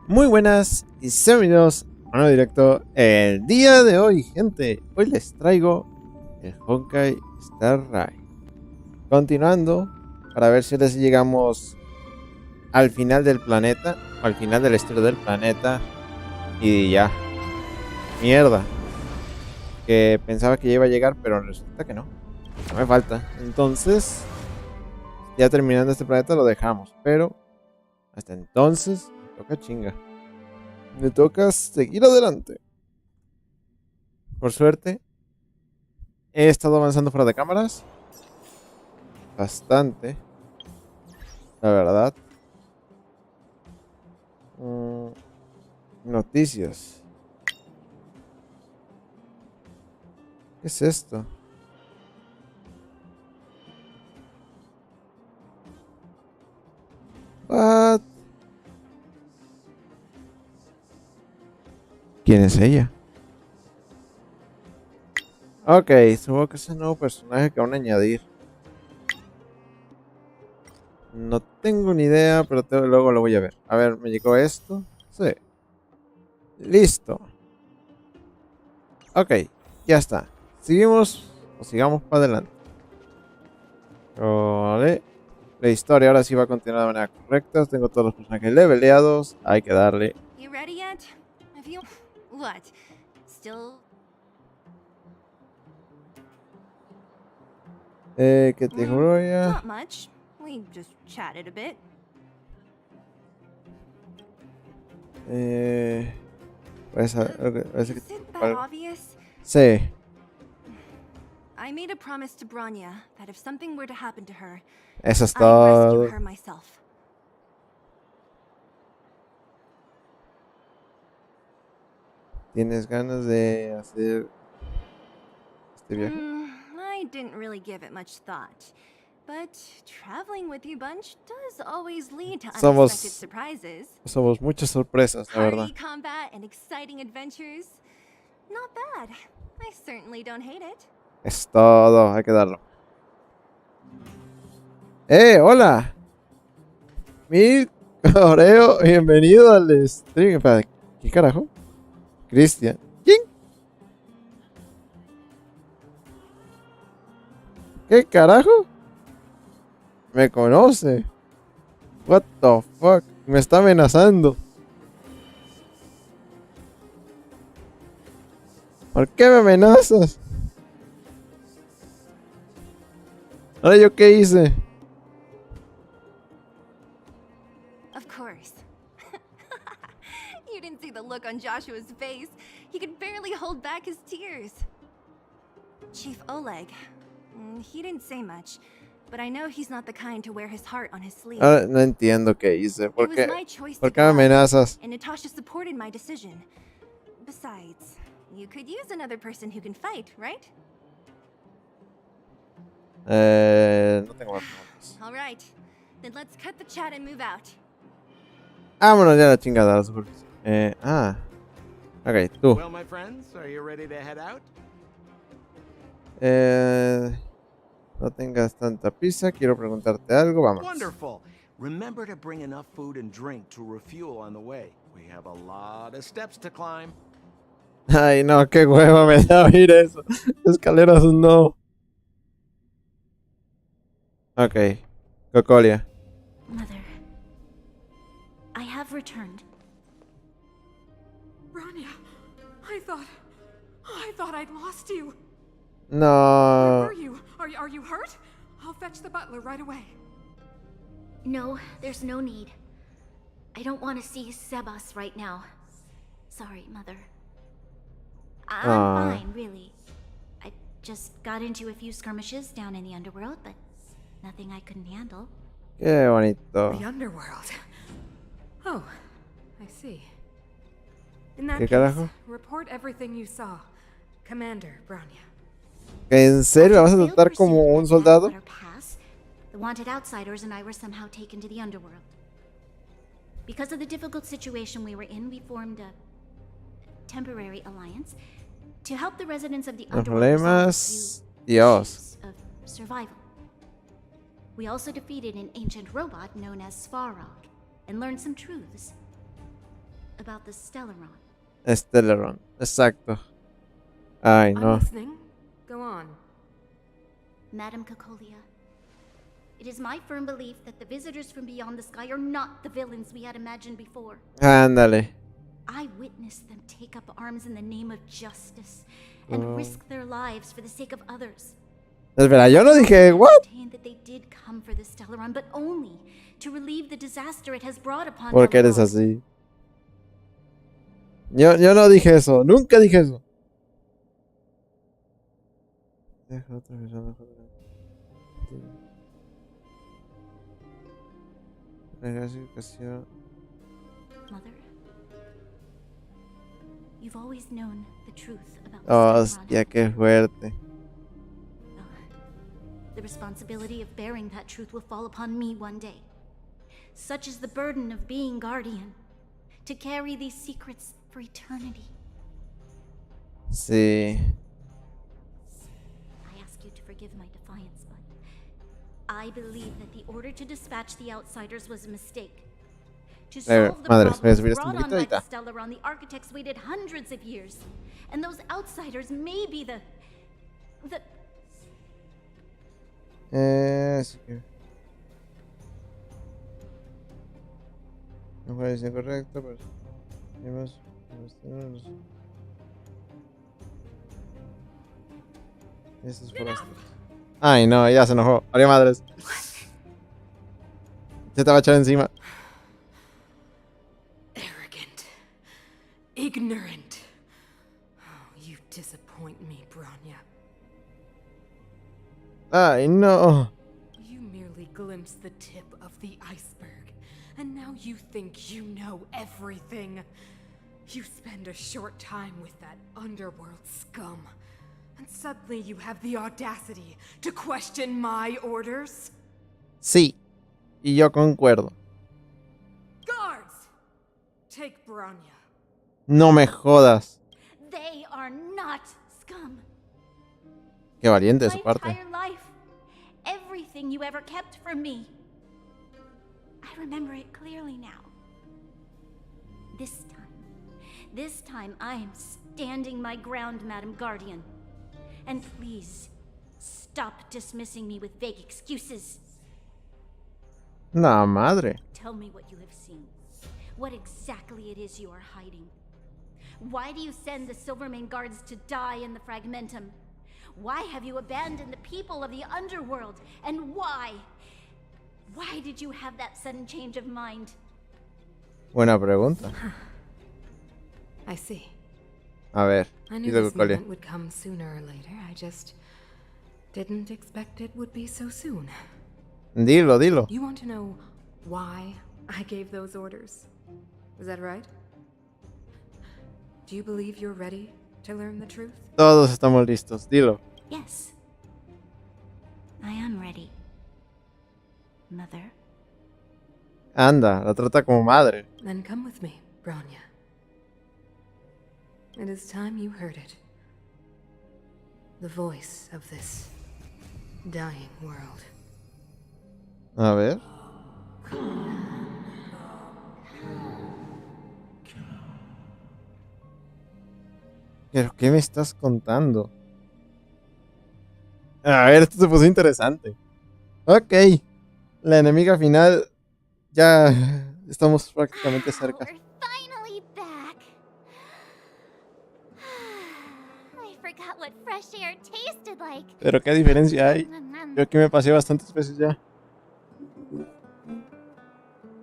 Muy buenas y sean bienvenidos a un nuevo directo. El día de hoy, gente, hoy les traigo el Honkai Star. Continuando, para ver si ahora sí llegamos al final del planeta, o al final del estilo del planeta. Y ya, mierda, que pensaba que ya iba a llegar, pero resulta que no, no me falta. Entonces, ya terminando este planeta lo dejamos, pero hasta entonces me toca chinga. Me toca seguir adelante. Por suerte, he estado avanzando fuera de cámaras. Bastante. La verdad. Noticias. ¿Qué es esto? What? ¿Quién es ella? Ok, supongo que es un nuevo personaje que van a añadir. No tengo ni idea, pero luego lo voy a ver. A ver, ¿me llegó esto? Sí. Listo. Ok, ya está. Seguimos o sigamos para adelante. Vale. La historia ahora sí va a continuar de manera correcta. Tengo todos los personajes leveleados. Hay que darle. You ready yet? Have you... What? Still... ¿Qué te juro ya? Not much. We just chatted a bit. Parece que Isn't that obvious? sí. I made a promise to Bronya that if something were to happen to her, Eso es I'd todo. rescue her myself. ¿Tienes ganas de hacer este viaje? I didn't really give it much thought. But traveling with you bunch does always lead to unexpected surprises. Somos muchas sorpresas, la verdad. Party, combat, and exciting adventures. Not bad. I certainly don't hate it. Es todo, hay que darlo. Hola. Mi coreo, bienvenido al stream. Espera, ¿qué carajo? Cristian. ¿Quién? ¿Qué carajo? Me conoce. What the fuck? Me está amenazando. ¿Por qué me amenazas? ¿Ahora yo qué hice? Of course. You didn't see the look on Joshua's face. He could barely hold back his tears. Chief Oleg. He didn't say much, but I know he's not the kind to wear his heart on his sleeve. No entiendo qué hice. ¿Por qué me amenazas? And Natasha supported my decision. Besides, you could use another person who can fight, right? No tengo más preguntas. All right. Then let's cut the chat and move out. Vámonos ya a la chingada, la superficie. Ok, tú. Well, my friends, are you ready to head out? No tengas tanta prisa, quiero preguntarte algo, vamos. Wonderful. Remember to bring enough food and drink to refuel on the way. We have a lot of steps to climb. Ay, no, qué hueva me da oír eso. Escaleras no. Ok, Cocolia. Mother, I have returned. Bronya, I thought I'd lost you. Where No. were you? Are you hurt? I'll fetch the butler right away. No, there's no need. I don't want to see Sebas right now. Sorry, Mother. I'm fine, really. I just got into a few skirmishes down in the underworld, but nothing I couldn't handle. Qué bonito. The underworld. Oh, I see. In that ¿Qué case, carajo? report everything you saw. Commander Bronya. ¿En serio la vas a tratar como un soldado? The wanted outsiders and I were somehow taken to the underworld. Because of the difficult situation we were in, we formed a temporary alliance to help the residents of the underworld Problemas. Dios. of survival. We also defeated an ancient robot known as Svarog and learned some truths. about the Stellaron. Stellaron, exacto. Ay, I'm no. listening. Go on. Madam Cacolia, it is my firm belief that the visitors from beyond the sky are not the villains we had imagined before. Ándale. I witnessed them take up arms in the name of justice and risk their lives for the sake of others. Espera, yo no dije, what? That they did come for the Stellaron, but only to relieve the disaster it has brought upon ¿Por qué our eres world. así? Yo no dije eso, nunca dije eso. Deja otra vez, Mother, you've always known the truth about the Hostia, qué fuerte. The responsibility of bearing that truth will fall upon me one day. Such is the burden of being guardian, to carry these secrets for eternity. Sí. I ask you to forgive my defiance, but I believe that the order to dispatch the outsiders was a mistake. To solve the madres, voy a problems subir esto brought un on poquito by ahorita. the Stellaron, the architects waited hundreds of years. And those outsiders may be the... Sí que... No parece incorrecto, pero... Estos forastros. Ay, no, ya se enojó. María madres. Se te va a echar encima. Arrogant. Ignorant. Oh, you disappoint me, Bronya. Ay, no. You merely glimpsed the tip of the iceberg, and now you think you know everything. You spend a short time with that underworld scum, and suddenly you have the audacity to question my orders? Sí. Y yo concuerdo. Guards! Take Bronya. No me jodas. They are not scum. Qué valiente de su My parte. entire life, everything you ever kept from me. I remember it clearly now. This time I am standing my ground, Madam Guardian. And please, stop dismissing me with vague excuses. No, madre. Tell me what you have seen. What exactly it is you are hiding. Why do you send the Silvermane guards to die in the Fragmentum? Why have you abandoned the people of the underworld? And why? Why did you have that sudden change of mind? Buena pregunta. I see. A ver. I knew this moment would come sooner or later. I just didn't expect it would be so soon. Dilo, dilo. You want to know why I gave those orders? Is that right? Do you believe you're ready to learn the truth? Todos estamos listos. Dilo. Yes. I am ready. Mother. Anda, la trata como madre. Then come with me, Bronya. It is time you heard it. The voice of this dying world. A ver. ¿Pero qué me estás contando? A ver, esto se puso interesante. Ok. La enemiga final. Ya estamos prácticamente cerca. We're finally back. I forgot what fresh air tasted like. Pero qué diferencia hay. Yo aquí me pasé bastantes veces ya.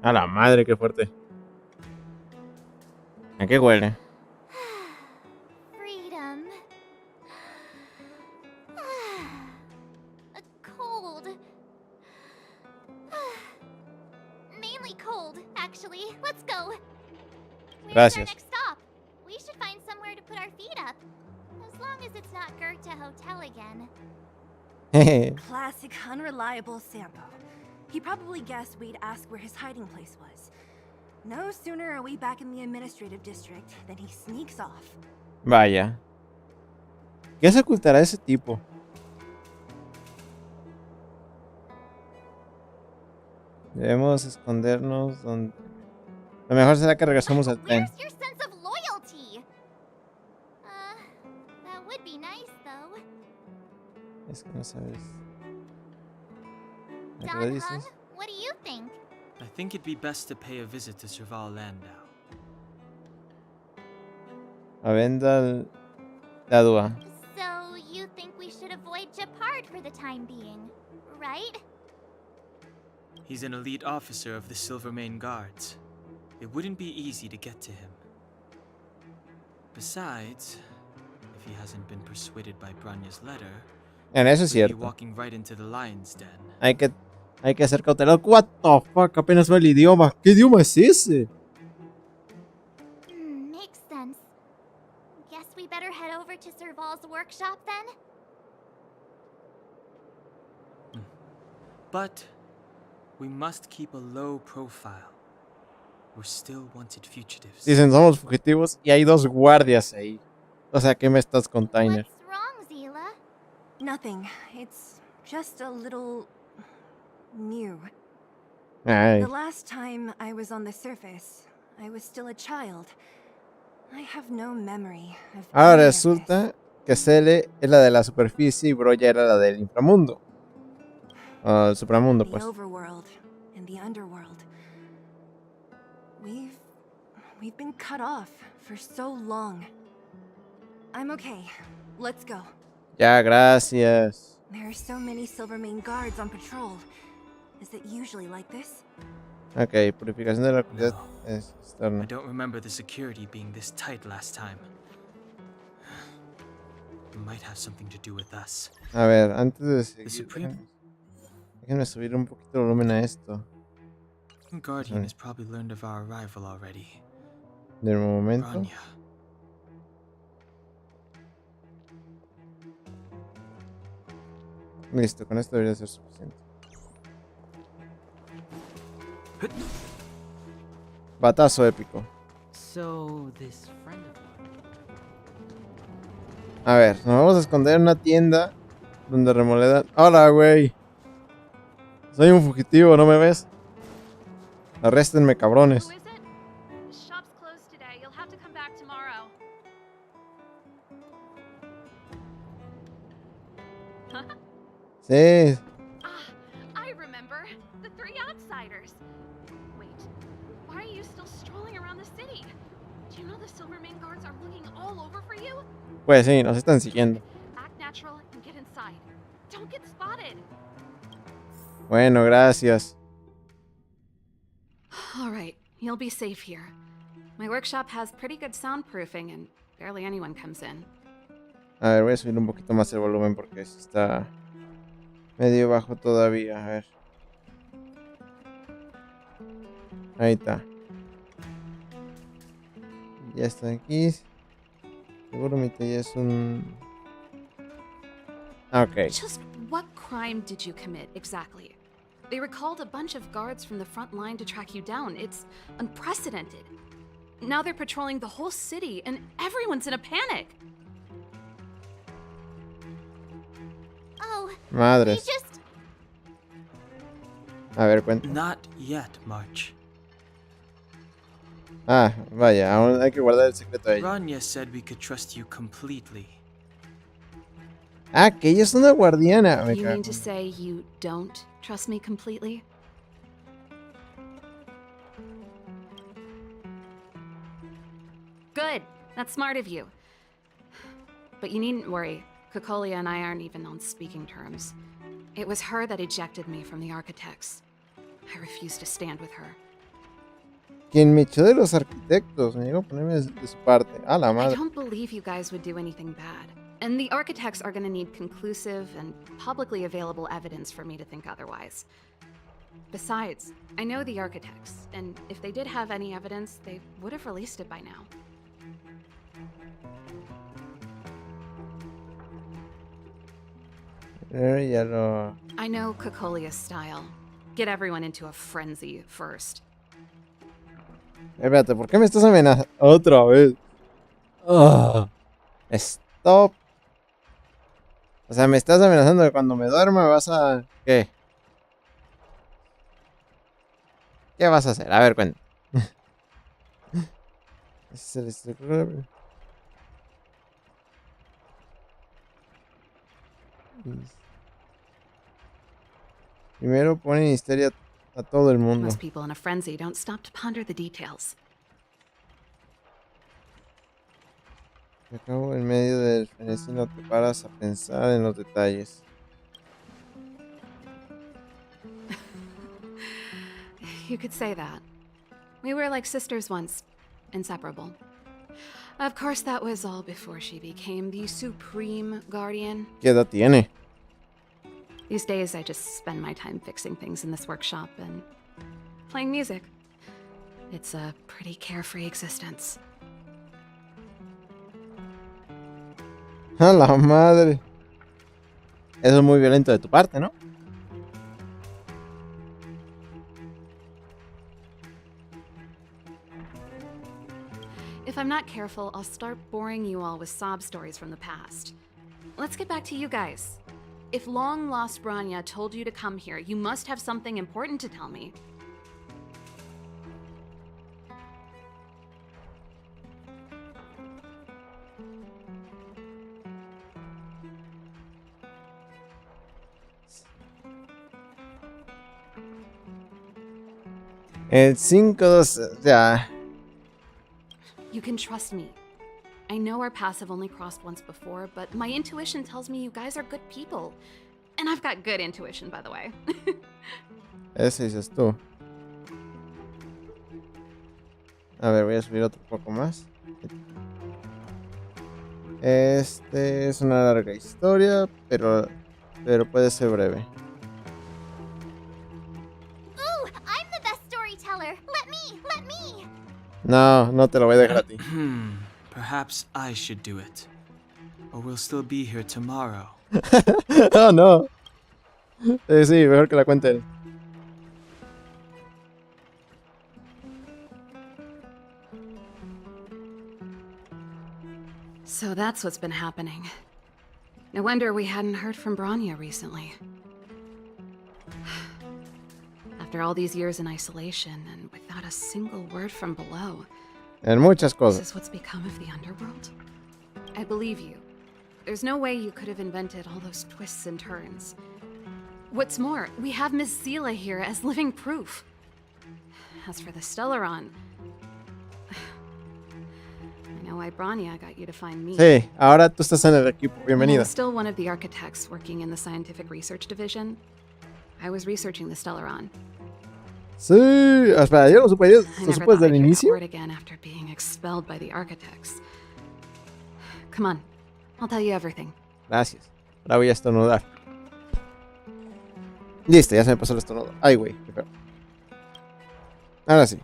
A la madre, qué fuerte. ¿A qué huele? Freedom. A cold. Mainly cold, actually. Let's go. Where's Gracias. our next stop? We should find somewhere to put our feet up. As long as it's not Goethe Hotel again. Classic unreliable Sampo. He probably guessed we'd ask where his hiding place was. No sooner are we back in the administrative district than he sneaks off. Vaya. ¿Qué se ocultará ese tipo? Debemos escondernos donde... Lo mejor será que regresemos al tren. Where's your sense of loyalty? That would be nice, though. Es que no sabes. ¿A qué Don le Hung, dices? what do you think? I think it'd be best to pay a visit to Serval Landau. Avenda la Dua. So, you think we should avoid Japard for the time being, right? He's an elite officer of the Silvermane Guards. It wouldn't be easy to get to him. Besides, if he hasn't been persuaded by Branya's letter, En eso es he'd be cierto. walking right into the lion's den. Hay que ser cauteloso. What the fuck, apenas va el idioma. ¿Qué idioma es ese? Makes sense. Guess we better head over to Serval's workshop then? But we must keep a low profile. We're still wanted fugitives. Dicen, somos fugitivos y hay 2 guardias ahí. O sea, ¿qué me estás contando? What's wrong, Zila? Nothing. It's just a little new. Ay. The last time I was on the surface, I was still a child. I have no memory of Ahora any of resulta que Cele es la de la superficie y Broya era la del inframundo. O el supramundo, this. pues. The overworld and the underworld. We've been cut off for so long. I'm okay. Let's go. Ya, gracias. There are so many Silvermane guards on patrol. Is it usually like this? Ok, purificación de la oscuridad No. I externa. don't remember the security being this tight last time. It might have something to do with us. A ver, antes de The seguir, Supreme déjenme subir un poquito el volumen a esto. Guardian has probably learned of our arrival already. Del momento. Branya. Listo, con esto debería ser suficiente. Batazo épico. So, this friend of A ver, nos vamos a esconder en una tienda donde remoledan. ¡Hola, güey! Soy un fugitivo, ¿no me ves? Arréstenme, cabrones. Who is it? The shop's closed today. You'll have to come back tomorrow. Sí. I remember. The 3 outsiders. Wait, why are you still strolling around the city? Do you know the Silvermane guards are looking all over for you? Pues sí, nos están siguiendo. Act natural and get inside. Don't get spotted. Bueno, gracias. All right, you'll be safe here. My workshop has pretty good soundproofing and barely anyone comes in. A ver, voy a subir un poquito más el volumen porque sí está medio bajo todavía. A ver. Ahí está. Ya está aquí. Seguro mi talla es un... Ok. Just what crime did you commit exactly? They recalled a bunch of guards from the front line to track you down. It's unprecedented. Now they're patrolling the whole city and everyone's in a panic. Oh, we Madres. just... A ver, cuenta. Not yet, March. Ah, vaya, aún hay que guardar el secreto de ella. Branya said we could trust you completely. Ah, que ella es una guardiana. Me You cago. mean to say you don't trust me completely? Good. That's smart of you. But you needn't worry. Kokolia and I aren't even on speaking terms. It was her that ejected me from the architects. I refuse to stand with her. Quien me echó de los arquitectos. Me llegó a ponerme de su parte. A la I madre. don't believe you guys would do anything bad. And the architects are gonna need conclusive and publicly available evidence for me to think otherwise. Besides, I know the architects, and if they did have any evidence, they would have released it by now. Ya lo... I know Kokolia's style. Get everyone into a frenzy first. Espérate, ¿por qué me estás amenazando? Otra vez. Ah. Stop. O sea, me estás amenazando que cuando me duerma me vas a... ¿Qué? ¿Qué vas a hacer? A ver, cuenta. Ese es el raro. Primero ponen histeria a todo el mundo. Most people in a frenzy don't stop to ponder the details. Y acabo en medio del frenesí, no te paras a pensar en los detalles. You could say that. We were like sisters once, inseparable. Of course, that was all before she became the supreme guardian. ¿Qué edad tiene? These days, I just spend my time fixing things in this workshop and playing music. It's a pretty carefree existence. ¡A la madre! Eso es muy violento de tu parte, ¿no? If I'm not careful, I'll start boring you all with sob stories from the past. Let's get back to you guys. If long-lost Branya told you to come here, you must have something important to tell me. El 5-2, ya. You can trust me. I know our paths have only crossed once before, but my intuition tells me you guys are good people. And I've got good intuition, by the way. Ese dices tú. A ver, voy a subir otro poco más. Este es una larga historia, pero puede ser breve. Ooh, I'm the best storyteller. Let me. No, no te lo voy a dejar a ti. Perhaps I should do it. Or we'll still be here tomorrow. Oh, no. Sí, mejor que la cuente él. So that's what's been happening. No wonder we hadn't heard from Branya recently. After all these years in isolation and without a single word from below. En muchas This cosas. is what's become of the underworld? I believe you. There's no way you could have invented all those twists and turns. What's more, we have Miss Zila here as living proof. As for the Stellaron, I know why Branya got you to find me. Sí, ahora tú estás en el equipo. I'm Bienvenida. still one of the architects working in the scientific research division. I was researching the Stellaron. Sí, espera, yo lo supe, I lo never supe thought desde I'd el hear that inicio. word again after being expelled by the architects. Come on, I'll tell you everything. Gracias. Ahora voy a estornudar. Listo, ya se me pasó el estornudo. Ay, güey, qué feo. Ahora sí.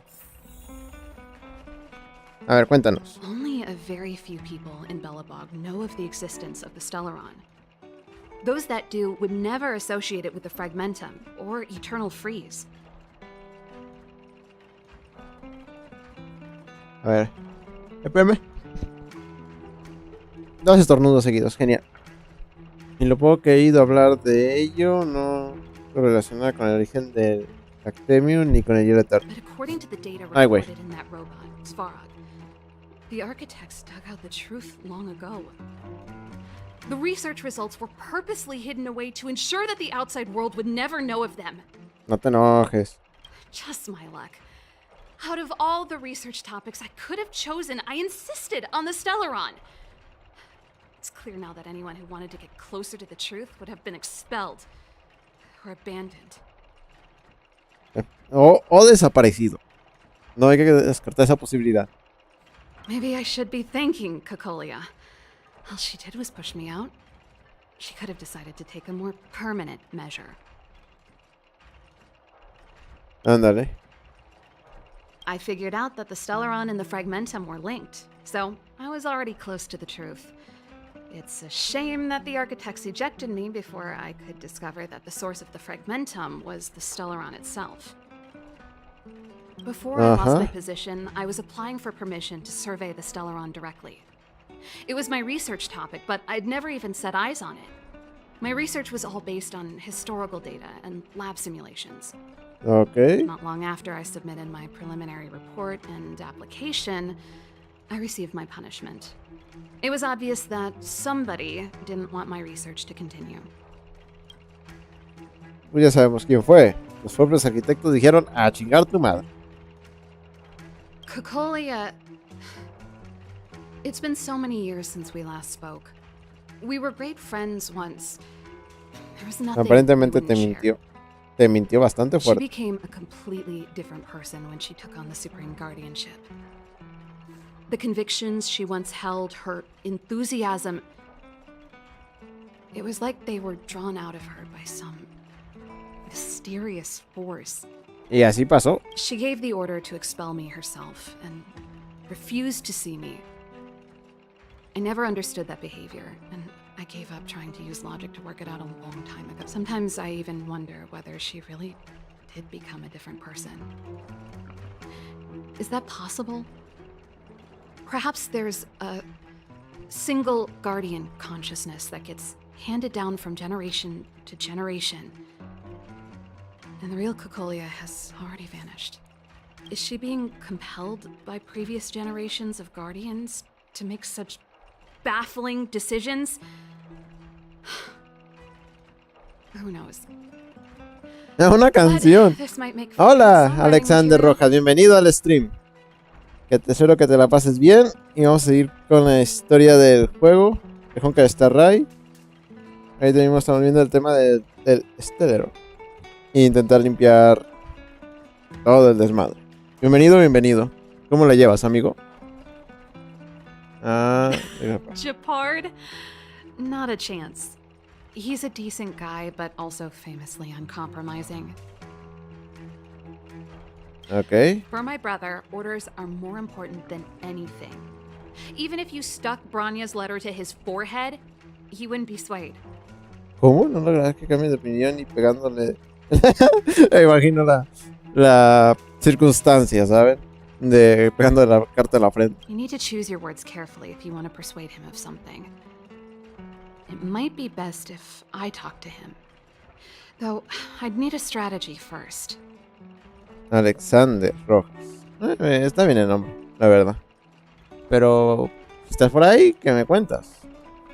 A ver, cuéntanos. Only a very few people in Belobog know of the existence of the Stellaron. Those that do would never associate it with the Fragmentum or Eternal Freeze. A ver. Espérame. 2 estornudos seguidos, genial. Y lo poco que he ido a hablar de ello no lo relaciona con el origen del Actemium ni con el hielo eterno. But according to the data Ay, güey. recorded in that robot, Svarog, the architects dug out the truth long ago. The research results were purposely hidden away to ensure that the outside world would never know of them. No te enojes. Just my luck. Out of all the research topics I could have chosen, I insisted on the Stellaron. It's clear now that anyone who wanted to get closer to the truth would have been expelled or abandoned. O desaparecido. No hay que descartar esa posibilidad. Maybe I should be thanking Kokolia. All she did was push me out. She could have decided to take a more permanent measure. Ándale. I figured out that the Stellaron and the Fragmentum were linked, so I was already close to the truth. It's a shame that the architects ejected me before I could discover that the source of the Fragmentum was the Stellaron itself. Before I lost my position, I was applying for permission to survey the Stellaron directly. It was my research topic, but I'd never even set eyes on it. My research was all based on historical data and lab simulations. Ok. Not long after I submitted my preliminary report and application, I received my punishment. It was obvious that somebody didn't want my research to continue. Pues ya sabemos quién fue. Los propios arquitectos dijeron a chingar tu madre. Cocolia... It's been so many years since we last spoke. We were great friends once. There was nothing Aparentemente we te wouldn't mintió. Te mintió bastante She fuerte. became a completely different person when she took on the Supreme Guardianship. The convictions she once held, her enthusiasm, it was like they were drawn out of her by some mysterious force. Y así pasó. She gave the order to expel me herself and refused to see me. I never understood that behavior, and I gave up trying to use logic to work it out a long time ago. Sometimes I even wonder whether she really did become a different person. Is that possible? Perhaps there's a single guardian consciousness that gets handed down from generation to generation, and the real Cocolia has already vanished. Is she being compelled by previous generations of guardians to make such baffling decisions? Who knows? Es una canción. This might make Hola, songwriting Alexander material. Rojas. Bienvenido al stream. Que te espero que te la pases bien. Y vamos a seguir con la historia del juego. De Honkai Star Rail. Ahí mismo estamos viendo el tema del estelero. E intentar limpiar todo el desmadre. Bienvenido, bienvenido. ¿Cómo la llevas, amigo? Japard? Not a chance. He's a decent guy, but also famously uncompromising. Ok. For my brother, orders are more important than anything. Even if you stuck Branya's letter to his forehead, he wouldn't be swayed. ¿Cómo? No logras que cambie de opinión y pegándole. Me imagino la circunstancia, ¿saben? De pegando la carta en la frente. You need to choose your words carefully if you want to persuade him of something. It might be best if I talk to him. Though, I'd need a strategy first. Alexander Rojas. Está bien el nombre, la verdad. Pero, si estás por ahí, ¿qué me cuentas?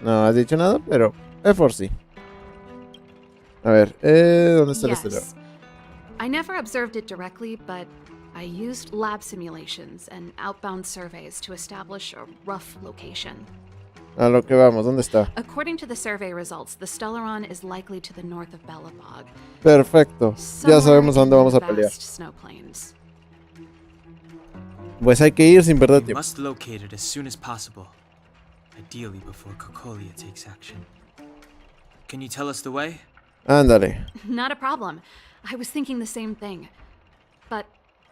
No has dicho nada, pero es por sí. A ver, ¿dónde está el estelero? I never observed it directly, but I used lab simulations and outbound surveys to establish a rough location. A lo que vamos, ¿dónde está? According to the survey results, the Stellaron is likely to the north of Belobog. Perfecto, ya sabemos a dónde vamos a pelear. Snow plains. Pues hay que ir sin perder We tiempo. must locate it as soon as possible, ideally before Cocolia takes action. Can you tell us the way? Ándale. Not a problem. I was thinking the same thing. But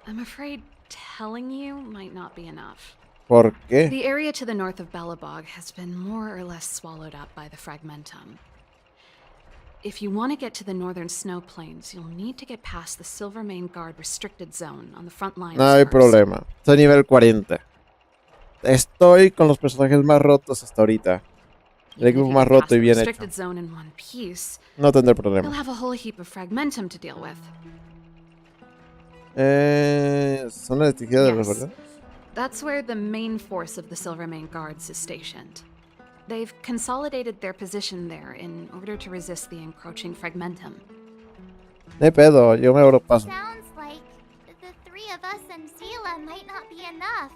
I'm afraid telling you might not be enough. ¿Por qué? The area to the north of Belobog has been more or less swallowed up by the Fragmentum. If you want to get to the northern snow plains, you'll need to get past the Silvermane Guard restricted zone on the front lines. No hay first. problema. Soy nivel 40. Estoy con los personajes más rotos hasta ahorita. El Even if equipo you más get roto past y the bien hecho. restricted zone in one piece, No tendré you'll problema. have a whole heap of Fragmentum to deal with. Son las exigidas de los Yes. verdad. That's where the main force of the Silvermane Guards is stationed. They've consolidated their position there in order to resist the encroaching Fragmentum. No hay pedo, yo me abro paso. Sounds like the three of us and Zila might not be enough.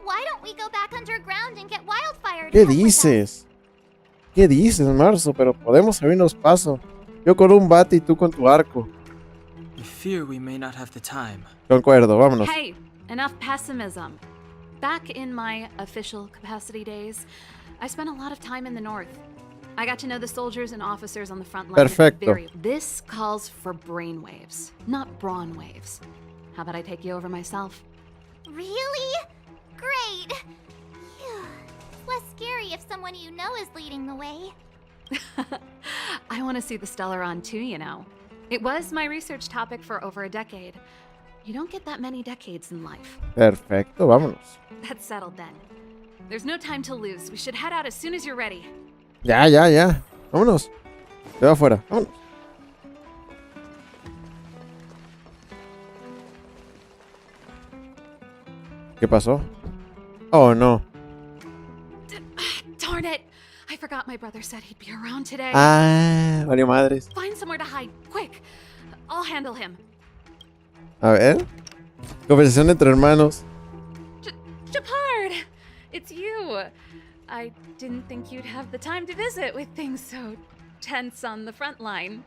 Why don't we go back underground and get Wildfire to ¿Qué help with us? dices? ¿Qué dices, Marzo? Pero podemos abrirnos paso. Yo con un bate y tú con tu arco. I fear we may not have the time. Concuerdo, vámonos. Hey, enough pessimism. Back in my official capacity days, I spent a lot of time in the north. I got to know the soldiers and officers on the front line. Perfecto. This calls for brainwaves, not brawn waves. How about I take you over myself? Really? Great. Phew. It's less scary if someone you know is leading the way. I want to see the Stellaron too, you know. It was my research topic for over a decade. You don't get that many decades in life. Perfecto, vámonos. That's settled then. There's no time to lose. We should head out as soon as you're ready. Ya. Vámonos. Te va afuera, vámonos. ¿Qué pasó? Oh, no. Darn it! I forgot my brother said he'd be around today. Ah, valió madres. Find somewhere to hide, quick. I'll handle him. A ver. Conversación entre hermanos. Shepard! It's you. I didn't think you'd have the time to visit with things so tense on the front line.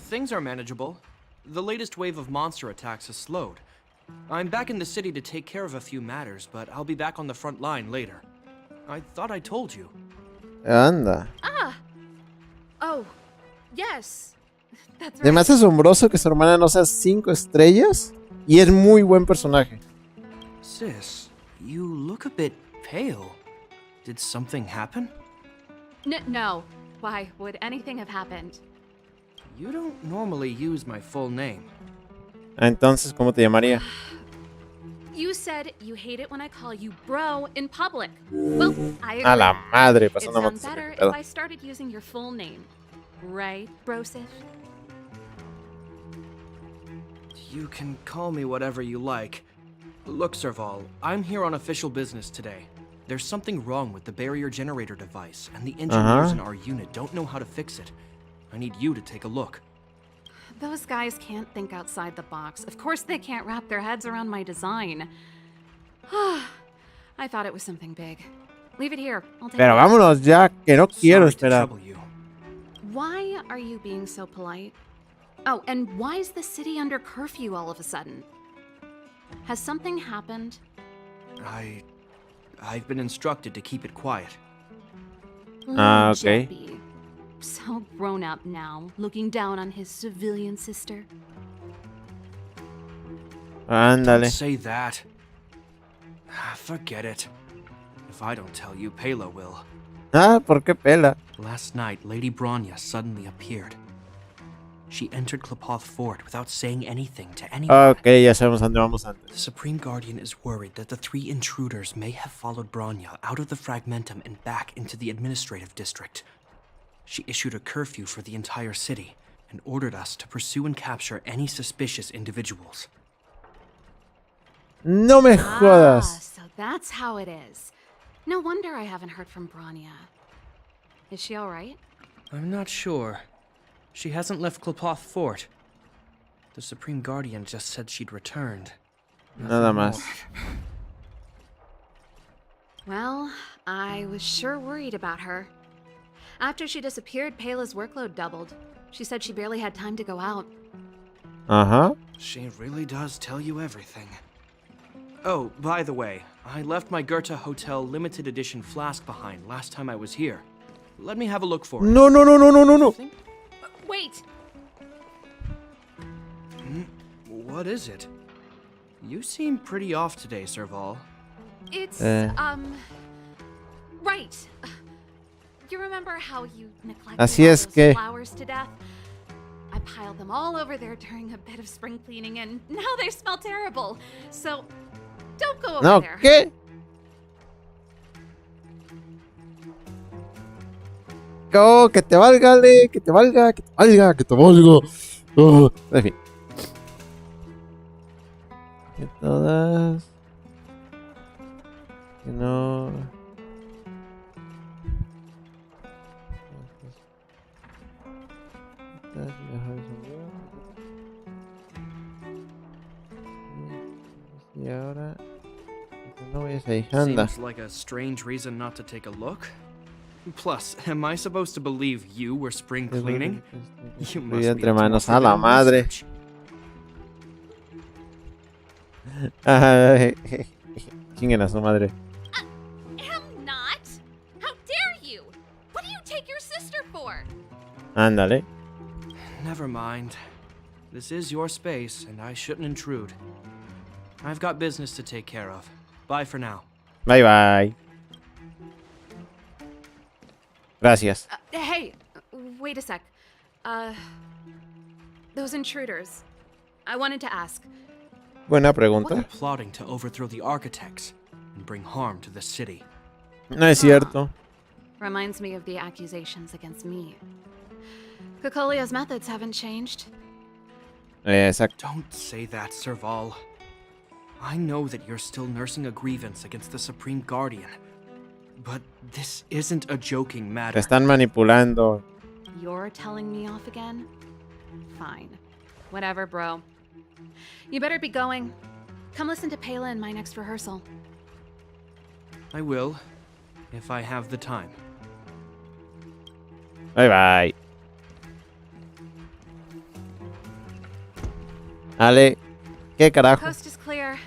Things are manageable. The latest wave of monster attacks has slowed. I'm back in the city to take care of a few matters, but I'll be back on the front line later. I thought I told you. Anda. Ah! Oh, yes. That's Se right. me hace asombroso que su hermana no sea 5 estrellas. Y es muy buen personaje. Sis, you look a bit pale. Did something happen? No. Why would anything have happened? You don't normally use my full name. Entonces, ¿cómo te llamaría? You said you hate it when I call you bro in public. Well, I agree. A la madre, It pasó una sounds moto. better if I started using your full name. Right, brosif? You can call me whatever you like. Look, Serval, I'm here on official business today. There's something wrong with the barrier generator device, and the engineers in our unit don't know how to fix it. I need you to take a look. Those guys can't think outside the box. Of course they can't wrap their heads around my design. I thought it was something big. Leave it here. I'll take Pero it. vámonos ya, que no quiero Sorry to esperar. trouble you. Why are you being so polite? Oh, and why is the city under curfew all of a sudden? Has something happened? I've been instructed to keep it quiet. Ah, okay. Jeppy. So grown up now, looking down on his civilian sister. Ándale. Don't say that. Forget it. If I don't tell you, Pela will. Ah, ¿por qué pela? Last night, Lady Bronya suddenly appeared. She entered Klepoth Fort without saying anything to anyone. Ok, ya sabemos a dónde vamos antes. The Supreme Guardian is worried that the 3 intruders may have followed Bronya out of the Fragmentum and back into the administrative district. She issued a curfew for the entire city and ordered us to pursue and capture any suspicious individuals. No me jodas. So that's how it is. No wonder I haven't heard from Bronya. Is she alright? I'm not sure. She hasn't left Klepoth Fort. The Supreme Guardian just said she'd returned. Nada más. Well, I was sure worried about her. After she disappeared, Pela's workload doubled. She said she barely had time to go out. Ajá. She really does tell you everything. Oh, by the way, I left my Goethe Hotel limited edition flask behind last time I was here. Let me have a look for it. No, no, no, no, no, no, no. Wait! What is it? You seem pretty off today, Serval. It's, right. You remember how you neglected Así all es those que- flowers to death? I piled them all over there during a bit of spring cleaning, and now they smell terrible. So, don't go over No, there. ¿qué? Oh, que te valga, Ale, que te valga, que te valga, que te valga. Oh, en fin. Que todas. Que no. Y ahora. No voy a seguir. Anda. Seems like a strange reason not to take a look. Plus, am I supposed to believe you were spring cleaning? You must be Entre up to manos more a la than madre. research. Chinguen a su madre. Am not. How dare you? What do you take your sister for? Ándale. Never mind. This is your space, and I shouldn't intrude. I've got business to take care of. Bye for now. Bye bye. Gracias. Hey, wait a sec. Those intruders. I wanted to ask. Buena They're pregunta. plotting to overthrow the architects and bring harm to the city. No es cierto. Reminds me of the accusations against me. Kokolia's methods haven't changed. Exacto. Don't say that, Serval. I know that you're still nursing a grievance against the Supreme Guardian, but this isn't a joking Te matter. están manipulando. You're telling me off again? Fine. Whatever, bro. You better be going. Come listen to Pela in my next rehearsal. I will, if I have the time. Bye bye. Ale, ¿qué carajo? Coast is clear.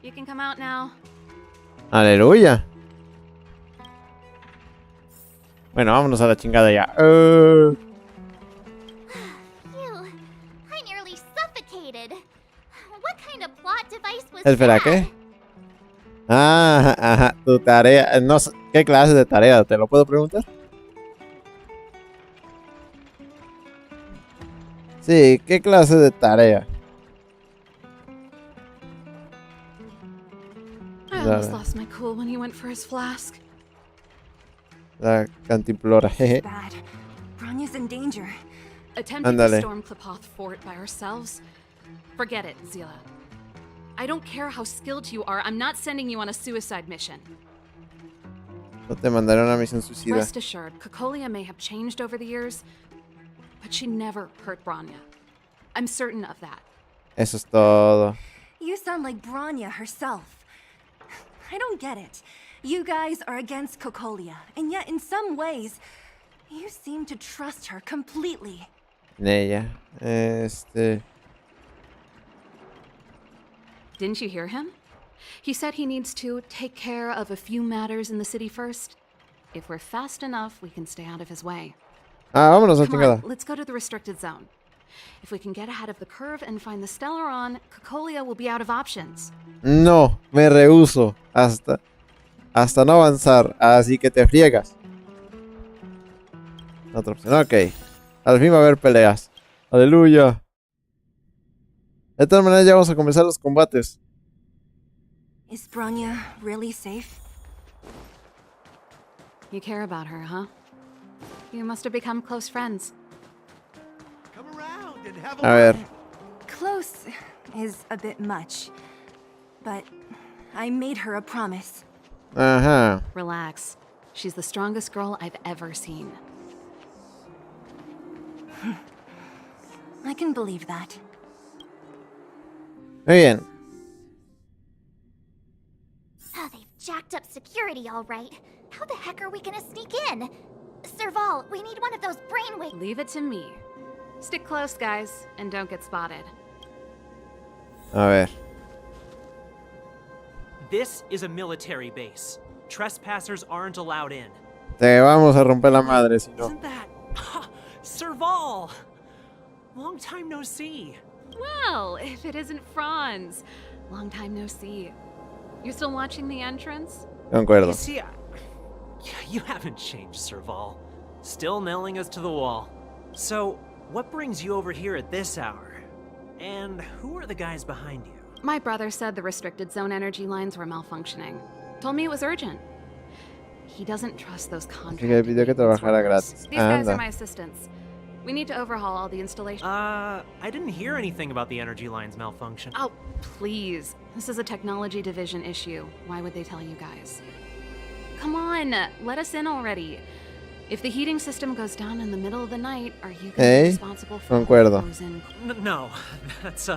You can come out now. Aleluya. Bueno, vámonos a la chingada ya. Phew, I nearly suffocated. What kind of plot device was Espera, that? ¿qué? Ah, ajá, tu tarea. No sé, ¿qué clase de tarea? ¿Te lo puedo preguntar? Sí, ¿qué clase de tarea? I almost lost my cool when he went for his flask. La cantimplora, jeje. Bad. Bronya's in danger. Attempting Ándale. to storm Klipoth Fort by ourselves? Forget it, Zila. I don't care how skilled you are, I'm not sending you on a suicide mission. No te mandaré una misión suicida. Rest assured, Cocolia may have changed over the years, but she never hurt Bronya. I'm certain of that. Eso es todo. You sound like Bronya herself. I don't get it. You guys are against Cocolia, and yet in some ways, you seem to trust her completely. Ella. Didn't you hear him? He said he needs to take care of a few matters in the city first. If we're fast enough, we can stay out of his way. Ah, vámonos a Come chingada. on, let's go to the restricted zone. If we can get ahead of the curve and find the Stellaron, Cocolia will be out of options. No, me rehuso. Hasta no avanzar. Así que te friegas. Otra opción. Ok. Al fin va a haber peleas. Aleluya. De todas maneras ya vamos a comenzar los combates. Is Bronya really safe? You care about her, huh? You must have become close friends. Come around and have A ver. Close is a bit much, but I made her a promise. Ajá. Relax. She's the strongest girl I've ever seen. I can believe that. Muy bien. Oh, they've jacked up security all right. How the heck are we gonna sneak in? Serval, we need one of those brainwave. Leave it to me. Stick close, guys, and don't get spotted. A ver. This is a military base. Trespassers aren't allowed in. Te vamos a romper la madre si no. Isn't that... Serval! Long time no see. Well, if it isn't Franz. Long time no see. You're still watching the entrance? Concuerdo. You see, you haven't changed, Serval. Still nailing us to the wall. So, what brings you over here at this hour? And who are the guys behind you? My brother said the restricted zone energy lines were malfunctioning. Told me it was urgent. He doesn't trust those Así que pidió que contracted trabajara workers. gratis. These guys are Anda. my assistants. We need to overhaul all the installations. I didn't hear anything about the energy lines malfunction. Oh, please. This is a technology division issue. Why would they tell you guys? Come on, let us in already. If the heating system goes down in the middle of the night, are you going to be responsible for Concuerdo. frozen? No, that's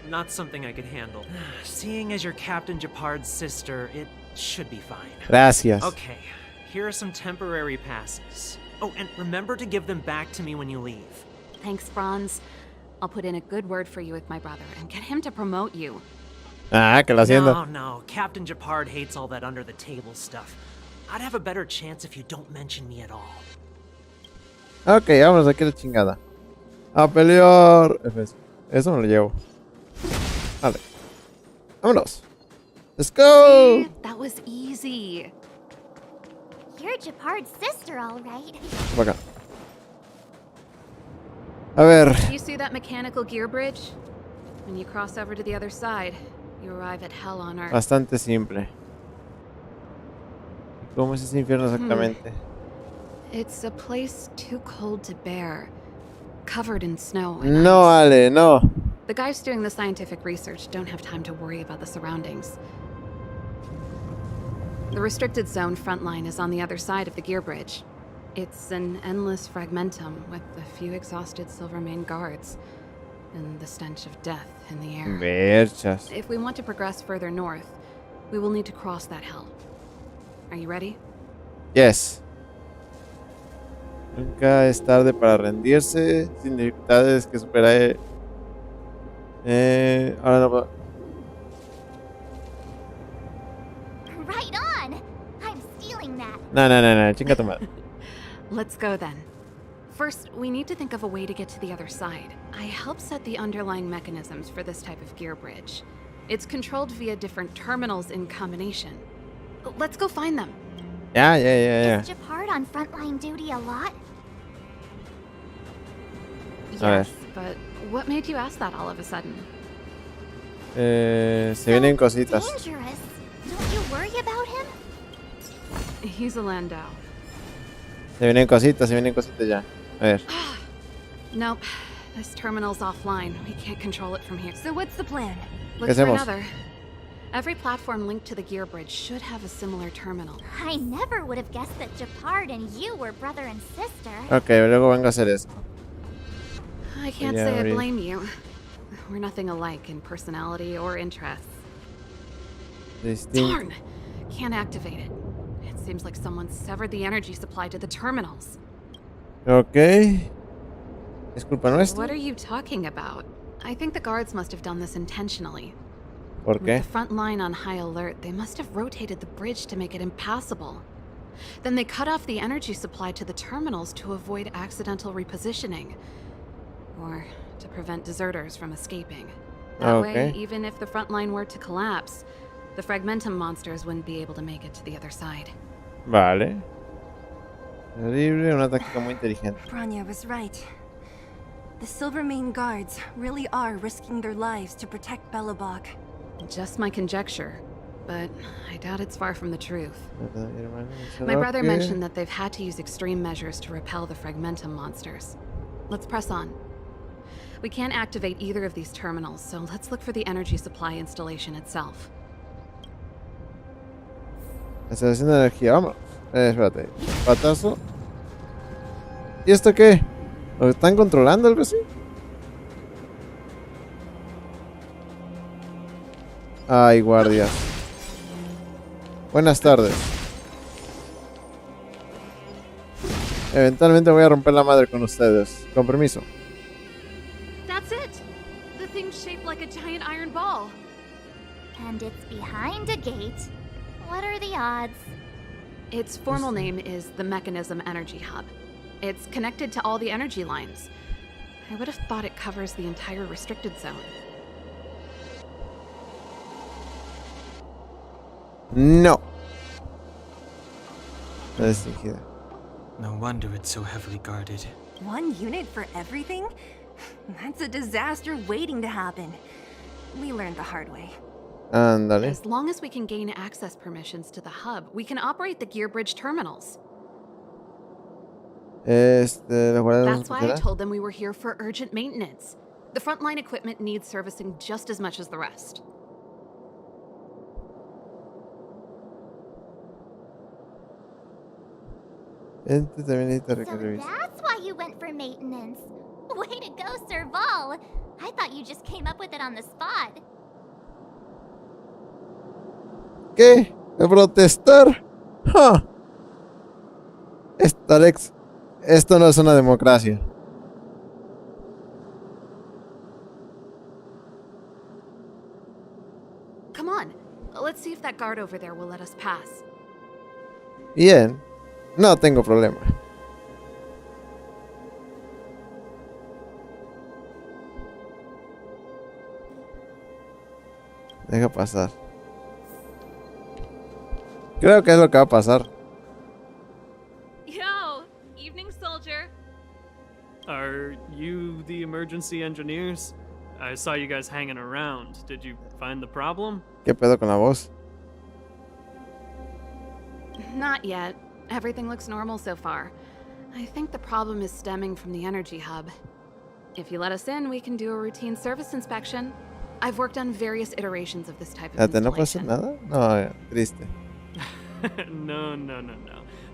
not something I could handle. Seeing as you're Captain Japard's sister, it should be fine. Gracias. Okay, here are some temporary passes. Oh, and remember to give them back to me when you leave. Thanks, Franz. I'll put in a good word for you with my brother and get him to promote you. Ah, que la hacienda. No, Captain Japard hates all that under-the-table stuff. I'd have a better chance if you don't mention me at all. Ok, vámonos aquí a la chingada. A pelear. Eso no lo llevo. Vale. Vámonos. Let's go. See? That was easy. You're Japard's sister, all right. Por acá. A ver. You see that mechanical gear bridge? When you cross over to the other side, you arrive at hell on Earth. Bastante simple. ¿Cómo es ese infierno exactamente? It's a place too cold to bear, covered in snow. No, Ale, no. The guys doing the scientific research don't have time to worry about the surroundings. The restricted zone front line is on the other side of the gear bridge. It's an endless fragmentum with a few exhausted Silvermane guards and the stench of death in the air. Merchas. If we want to progress further north, we will need to cross that hell. Are you ready? Yes. Nunca es tarde para rendirse. Sin dificultades que superar. Ahora no puedo. Right on! I'm stealing that. No. Chinga tu madre. Let's go then. First, we need to think of a way to get to the other side. I helped set the underlying mechanisms for this type of gear bridge. It's controlled via different terminals in combination. Let's go find them. Yeah. Is Japard on frontline duty a lot? Yes, but what made you ask that all of a sudden? Se vienen cositas. Dangerous. Don't you worry about him? He's a Landau. Se vienen cositas ya. A ver. Nope. This terminal's offline. We can't control it from here. So what's the plan? Look for another. Every platform linked to the gear bridge should have a similar terminal. I never would have guessed that Japard and you were brother and sister. Ok, luego vengo a hacer esto. I can't say I blame you. We're nothing alike in personality or interests. Darn! Can't activate it. It seems like someone severed the energy supply to the terminals. Ok. ¿Es culpa nuestra? What are you talking about? I think the guards must have done this intentionally. ¿Por qué? With the front line on high alert, they must have rotated the bridge to make it impassable. Then they cut off the energy supply to the terminals to avoid accidental repositioning. Or to prevent deserters from escaping. That way, even if the front line were to collapse, the fragmentum monsters wouldn't be able to make it to the other side. Vale. Terrible, una táctica muy inteligente. Bronya was right. The Silvermane guards really are risking their lives to protect Belobog. Just my conjecture, but I doubt it's far from the truth. My brother mentioned that they've had to use extreme measures to repel the fragmentum monsters. Let's press on. We can't activate either of these terminals, so let's look for the energy supply installation itself. Instalación de energía, vamos. Espérate. Patazo. ¿Y esto qué? ¿Lo están controlando algo así? Ay, guardias. Buenas tardes. Eventualmente voy a romper la madre con ustedes. Con permiso. That's it! The thing's shaped like a giant iron ball. And it's behind a gate. What are the odds? Its formal name is the Mechanism Energy Hub. It's connected to all the energy lines. I would have thought it covers the entire restricted zone. No. Restringida. No wonder it's so heavily guarded. One unit for everything? That's a disaster waiting to happen. We learned the hard way. Ándale. As long as we can gain access permissions to the hub, we can operate the gear bridge terminals. That's why I told them we were here for urgent maintenance. The frontline equipment needs servicing just as much as the rest. So that's why you went for maintenance. Way to go, Serval. I thought you just came up with it on the spot. ¿Qué? ¿A protestar? ¡Ja! Esto no es una democracia. Come on, let's see if that guard over there will let us pass. Bien, no tengo problema. Deja pasar. Creo que es lo que va a pasar. Yo, evening soldier. Are you the emergency engineers? I saw you guys hanging around. Did you find the problem? ¿Qué pedo con la voz? Not yet. Everything looks normal so far. I think the problem is stemming from the energy hub. If you let us in, we can do a routine service inspection. I've worked on various iterations of this type of ¿No puedo hacer installation. nada? No, triste. No.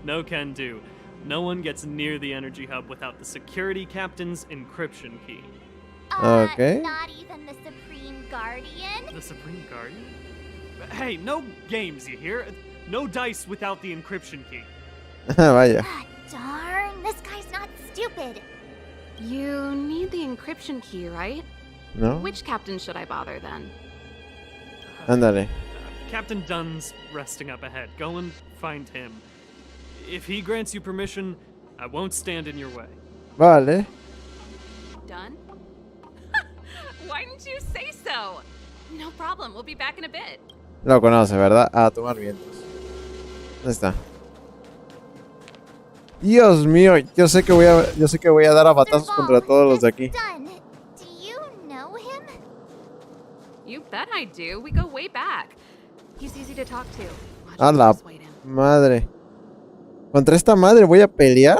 No can do. No one gets near the energy hub without the security captain's encryption key. Okay. Not even the Supreme Guardian? The Supreme Guardian? Hey, no games, you hear? No dice without the encryption key. Vaya. Darn, this guy's not stupid. You need the encryption key, right? No. Which captain should I bother then? Ándale. Captain Dunn's resting up ahead. Go and find him. If he grants you permission, I won't stand in your way. Vale. Done? Why didn't you say so? No problem, we'll be back in a bit. Lo conoce, ¿verdad? A tomar vientos. ¿Dónde está? Dios mío, yo sé que voy a dar a batazos contra todos los de aquí. Do you know him? You bet I do. We go way back. He's easy to talk to. A la madre. ¿Contra esta madre voy a pelear?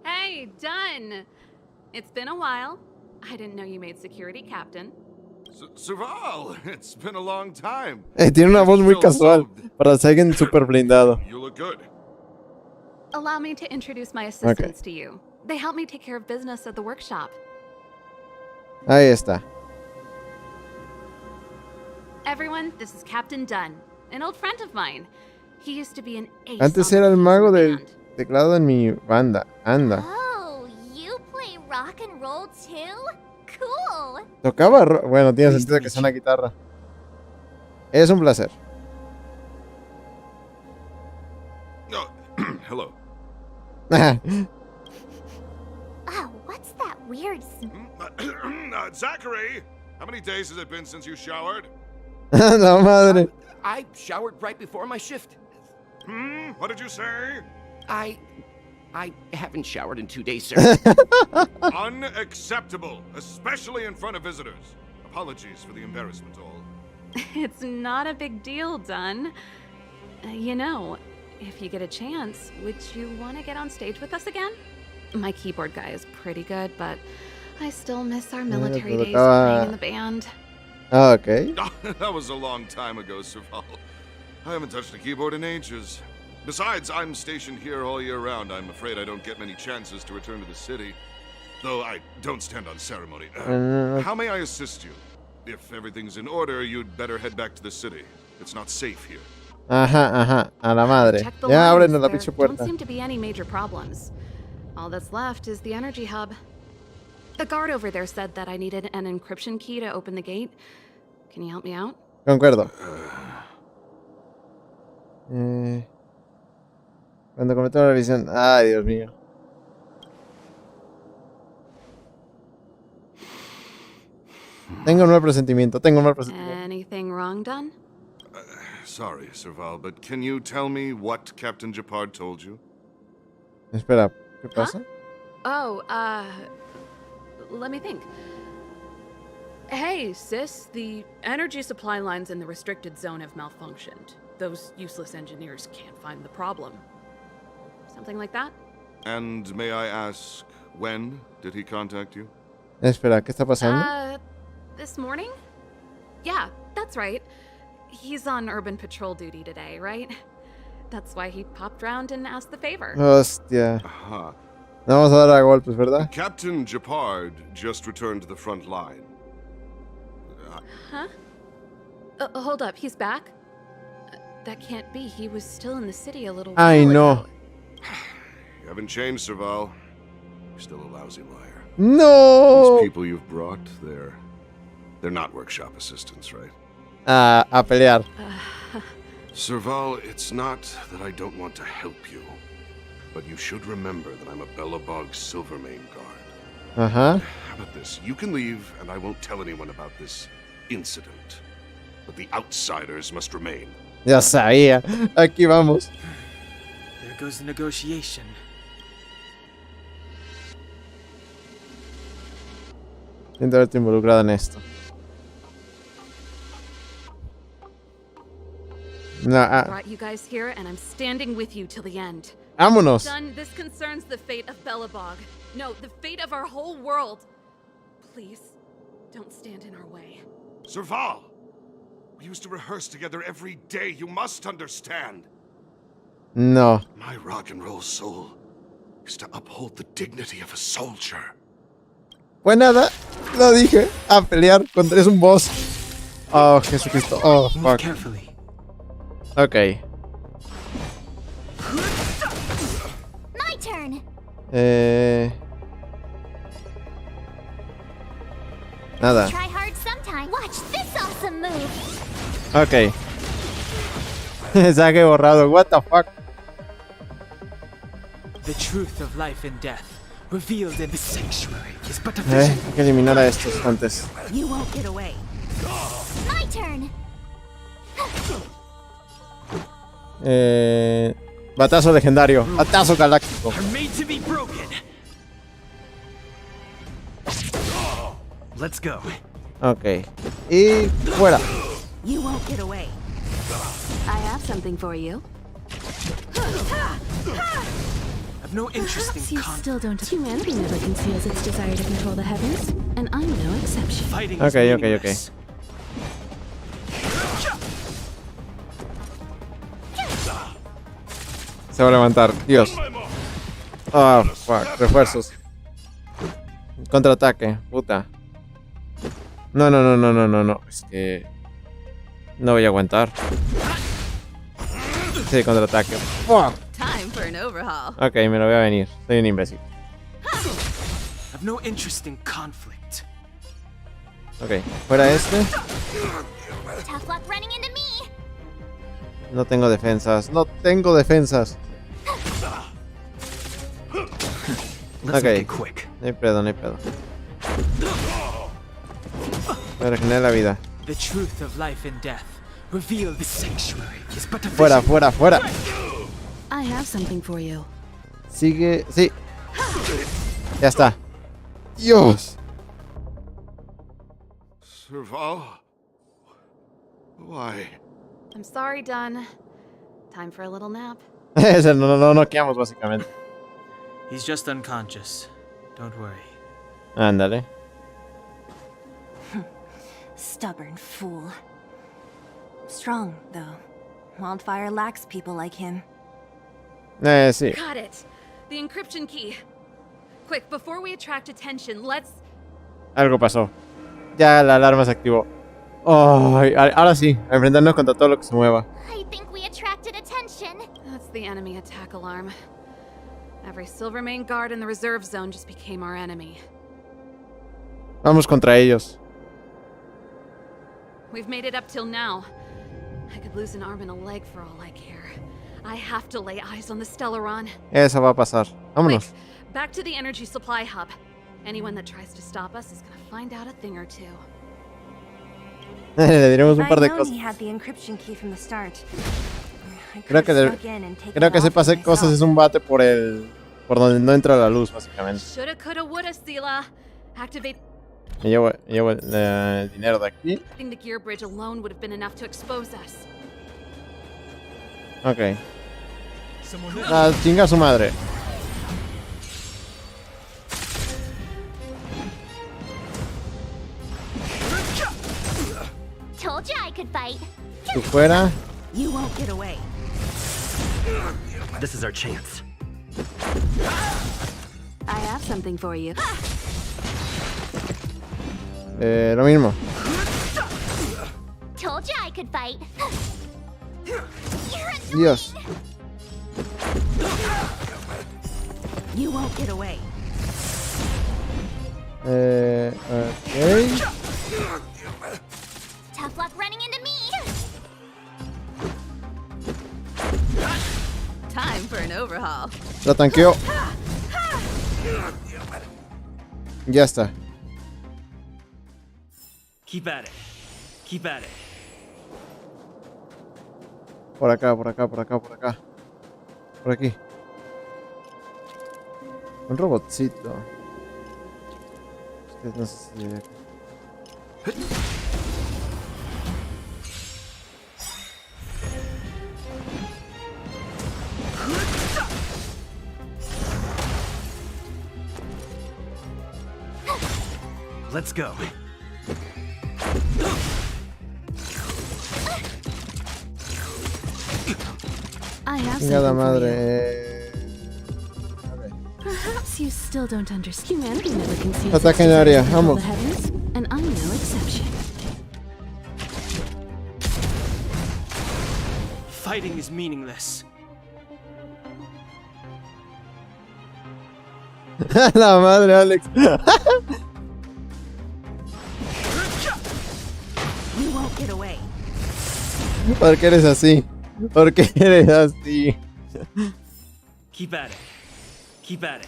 Hey, Dunn. It's been a while. I didn't know you made security captain. Serval, it's been a long time. Tiene una voz muy casual para ser alguien súper blindado. You look good. Allow me to introduce my assistants to you. They help me take care of business at the workshop. Ahí está. Everyone, this is Captain Dunn, an old friend of mine. He used to be an ace. Antes era el mago del teclado en mi banda. Anda. Oh, you play rock and roll too? Cool. Tocaba. Bueno, tiene sentido que sea una guitarra. Es un placer. Oh, hello. Oh, what's that weird Zachary, how many days has it been since you showered? La madre. I showered right before my shift. What did you say? I haven't showered in 2 days, sir. Unacceptable, especially in front of visitors. Apologies for the embarrassment, all. It's not a big deal, Dunn. You know, if you get a chance, would you want to get on stage with us again? My keyboard guy is pretty good, but I still miss our military days playing in the band. Ah, okay. That was a long time ago, Serval. I haven't touched a keyboard in ages. Besides, I'm stationed here all year round. I'm afraid I don't get many chances to return to the city. Though I don't stand on ceremony. How may I assist you? If everything's in order, you'd better head back to the city. It's not safe here. Ajá. A la madre. Ya ábrenos la pinche puerta. Don't seem to be any major problems. All that's left is the energy hub. The guard over there said that I needed an encryption key to open the gate. Can you help me out? Concuerdo. Cuando cometo la revisión. Ay, Dios mío. Tengo un mal presentimiento. Anything wrong, Dunn? Sorry, Serval, but can you tell me what Captain Japard told you? Espera, ¿qué pasa? Oh, let me think. Hey, sis, the energy supply lines in the restricted zone have malfunctioned. Those useless engineers can't find the problem. Something like that? And may I ask, when did he contact you? Espera, ¿qué está pasando? This morning? Yeah, that's right. He's on urban patrol duty today, right? That's why he popped round and asked the favor. Hostia. Vamos a dar a golpes, ¿verdad? Captain Japard just returned to the front line. Huh? Hold up, he's back? That can't be. He was still in the city a little while I know. ago. You haven't changed, Serval. You're still a lousy liar. No. These people you've brought, they're not workshop assistants, right? A pelear. Serval, it's not that I don't want to help you, but you should remember that I'm a Belobog Silvermane guard. Ajá. How about this? You can leave, and I won't tell anyone about this incident. But the outsiders must remain. Ya sabía. Aquí vamos. There goes the negotiation. Siento haberte involucrado en esto. No, I brought you guys here, and I'm standing with you till the end. ¡Vámonos! Son, this concerns the fate of Belobog. No, the fate of our whole world. Please, don't stand in our way. Serval! We used to rehearse together every day. You must understand. No. My rock and roll soul used to uphold the dignity of a soldier. Pues nada, lo dije. A pelear contra es un boss. Oh, Jesucristo. Oh, fuck. Ok. My turn. Nada. Try hard sometime. Watch this awesome move. Ok. Saque borrado. What the fuck? The truth of life and death, revealed in the sanctuary, is but a vision. Hay que eliminar a estos antes. You won't get away. My turn. Batazo legendario. Batazo galáctico. Are made to be broken. Let's go. Ok. Y fuera. You won't get away. I have something for you. I've no interest in conflict. Still don't. Humanity never conceals its desire to control the heavens, and I'm no exception. Fighting Ok, is ok, ok. meaningless. Se va a levantar. Dios. Ah, fuck. Refuerzos. Contraataque. Puta. No, no, no, no, no, no, no. Es que... no voy a aguantar. Sí, contraataque. Fuck. Time for an overhaul. Ok, me lo voy a venir. Soy un imbécil. I've no interest in conflict. Ok, fuera este. Tough luck running into me. No tengo defensas. No tengo defensas. Let's make Ok. it quick. No hay pedo, no hay pedo. Me regeneré la vida. The truth of life and death, revealed in the sanctuary, is but a Fuera, vision. fuera, fuera. I have something for you. Sigue. Sí. Ya está. Dios. Serval? Why? I'm sorry, Dunn. Time for a little nap. No noqueamos básicamente. He's just unconscious. Don't worry. Ándale. Stubborn fool. Strong, though. Wildfire lacks people like him. Sí. Got it. The encryption key. Quick, before we attract attention, let's... Algo pasó. Ya la alarma se activó. Oh, ahora sí, a enfrentarnos contra todo lo que se mueva. I think we attracted attention. That's the enemy attack alarm. Every Silvermane guard in the reserve zone just became our enemy. Vamos contra ellos. We've made it up till now. I could lose an arm and a leg for all I care. I have to lay eyes on the Stellaron. Eso va a pasar. Vámonos. Quick, back to the energy supply hub. Anyone that tries to stop us is gonna find out a thing or two. Le diremos un par de I'd known cosas. he had the encryption key from the start. I Creo que, could've snuck in and taken creo it que off sepa hacer myself. cosas es un bate por el... por donde no entra la luz, básicamente. Shoulda, coulda, woulda, Sela. Activate. Me llevo el dinero de aquí. The gear bridge alone would have been enough to expose us. Ok. Ah, chinga a su madre. Told you I could fight. Tú fuera. You won't get away. This is our chance. I have something for you. Lo mismo. Told you I could fight. Dios. You won't get away. Ok. Tough luck running into me. Time for an overhaul. Lo tanqueó. Ya está. Keep at it. Keep at it. Por acá, por acá, por acá, por acá. Por aquí. Un robotcito. No sé si... Let's go. I have Chingada something for you. madre. Perhaps you still don't understand. Humanity never conceived Ataque en área, the vamos. heavens, and I'm no exception. Fighting is meaningless. La madre, Alex. You won't get away. ¿Por qué eres así? ¿Por qué eres así? Keep at it. Keep at it.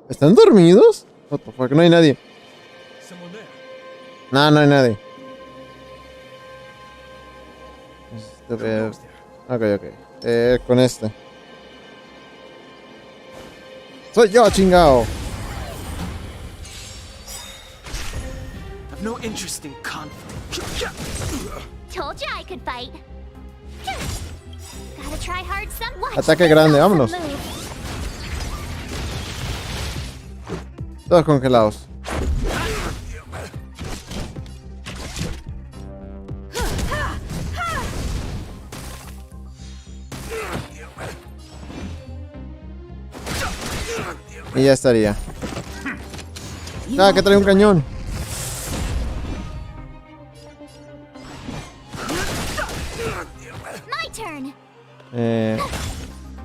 ¿Están dormidos? What the fuck, no hay nadie. No, no hay nadie. Ok, ok. Con este. Soy yo, chingao. I've no interest in conflict. Told you I could fight. Gotta try hard some. Watch Ataque this grande, awesome vámonos. move. Todos congelados. Y ya estaría. Ah, que trae un cañón. My turn.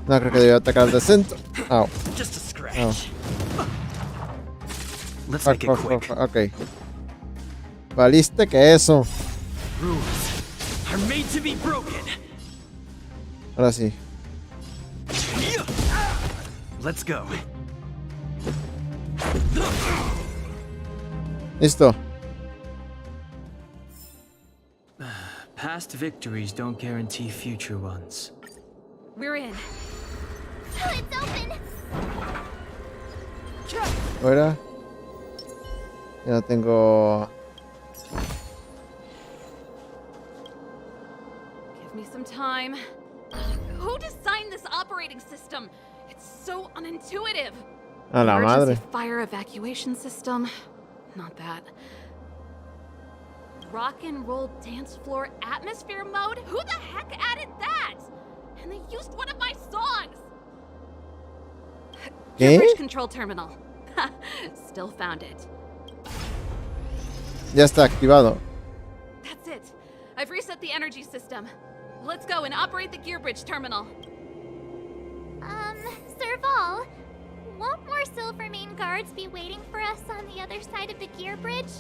No creo que debió atacar al centro. Au. Just a scratch. Au. Let's Fuck, make it fuck, quick. fuck, ok. Valiste que eso. Rules are made to be broken. Ahora sí. Let's go. Listo. Past victories don't guarantee future ones. We're in. Oh, it's open. Fuera. Ya tengo. Give me some time. Who designed this operating system? It's so unintuitive. A la madre. Emergency fire evacuation system. Not that. Rock and roll dance floor atmosphere mode? Who the heck added that? And they used one of my songs. ¿Qué? Bridge control terminal. Still found it. Ya está activado. That's it. I've reset the energy system. Let's go and operate the gear bridge terminal. Serval, won't more Silvermane guards be waiting for us on the other side of the gear bridge?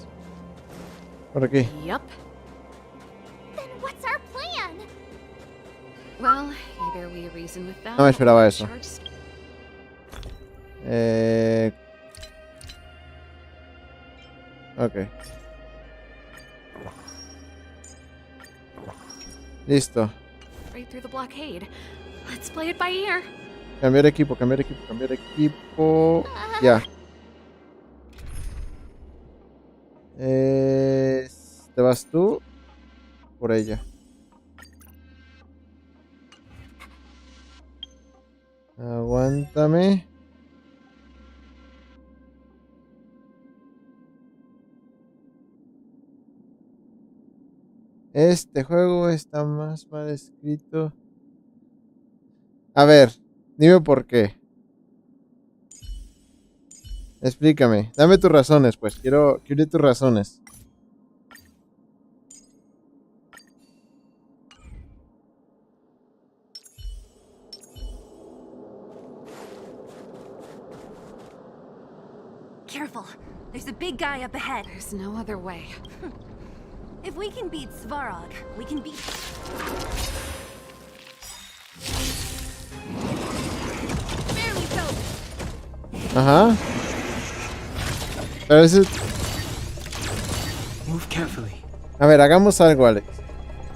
Por aquí. Yep. Then what's our plan? Well, either we reason with them. No me esperaba eso. Charge- Ok. Listo. Right through the blockade. Let's play it by ear. Cambiar equipo, cambiar equipo, cambiar equipo. Ya. Te vas tú por ella. Aguántame. Este juego está más mal escrito. A ver, dime por qué. Explícame. Dame tus razones, pues. Quiero oír tus razones. Careful. There's a big guy up ahead. There's no other way. If we can beat Svarog, we can beat... Barely so. Ajá. Pero eso... Move carefully. A ver, hagamos algo, Alex.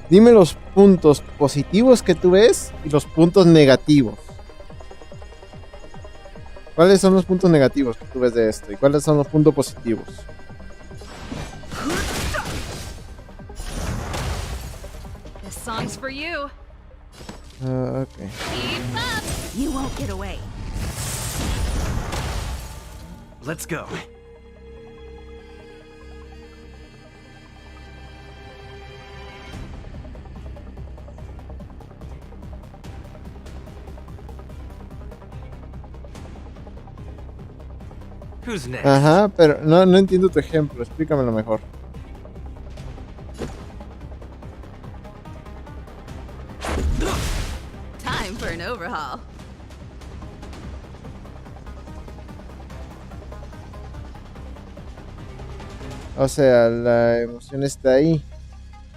Dime los puntos positivos que tú ves y los puntos negativos. ¿Cuáles son los puntos negativos que tú ves de esto? ¿Y cuáles son los puntos positivos? This song's for you. Okay. Keep up. You won't get away. Let's go. Who's next? Ajá, pero no entiendo tu ejemplo. Explícamelo mejor. Time for an overhaul. O sea, la emoción está ahí.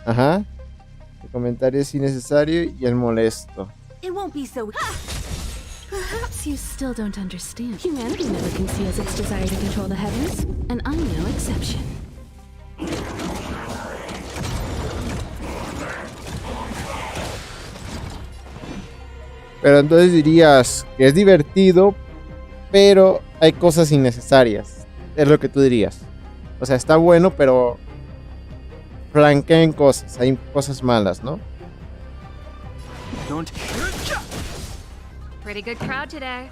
Ajá. El comentario es innecesario y el molesto. It won't be so. Perhaps you still don't understand. Humanity never conceals its desire to control the heavens, and I'm no exception. Pero entonces dirías que es divertido, pero hay cosas innecesarias. Es lo que tú dirías. O sea, está bueno, pero flanquean cosas. Hay cosas malas, ¿no? Don't. Pretty good crowd today.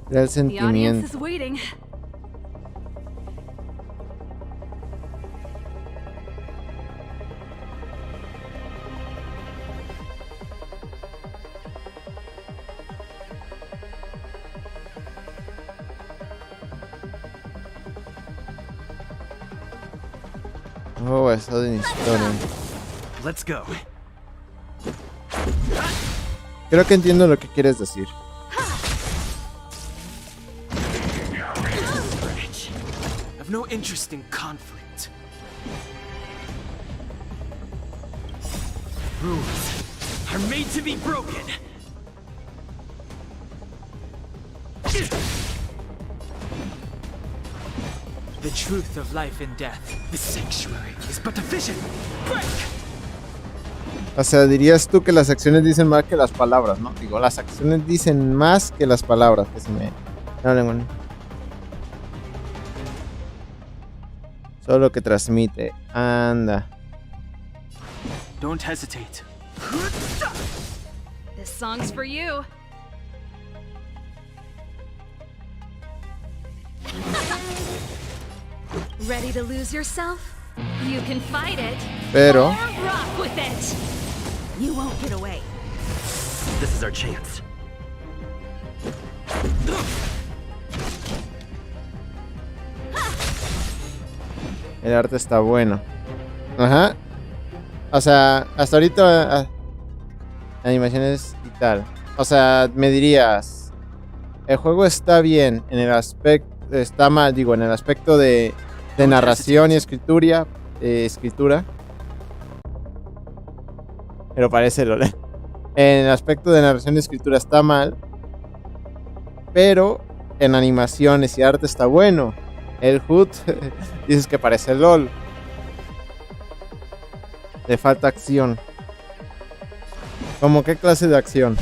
Da el The audience sentimiento. is waiting. Oh, eso de historia. Let's go. Creo que entiendo lo que quieres decir. I've no interest in conflict. Rules are made to be broken. The truth of life and death. The sanctuary is but a vision. Break! O sea, dirías tú que las acciones dicen más que las palabras, ¿no? Digo, las acciones dicen más que las palabras. Que se me... No, lengua. Solo lo que transmite. Anda. Don't hesitate. This song's for you. Ready to lose yourself? You can fight it. Pero... Or rock with it. You won't get away. This is our chance. El arte está bueno. Ajá. O sea, hasta ahorita... animaciones y tal. O sea, me dirías... El juego está bien en el aspecto... Está mal, digo, en el aspecto de narración y escritura. Pero parece LOL. En el aspecto de narración y escritura está mal. Pero en animaciones y arte está bueno. El HUD dices que parece LOL. Le falta acción. ¿Cómo qué clase de acción?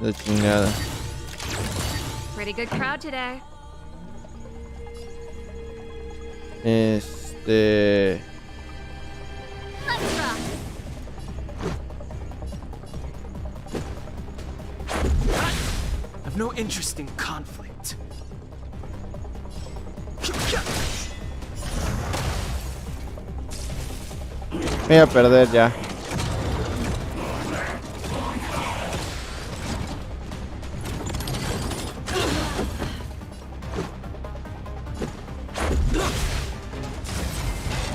De chingada. Pretty good crowd today. I've no interest in conflict. Voy a perder ya.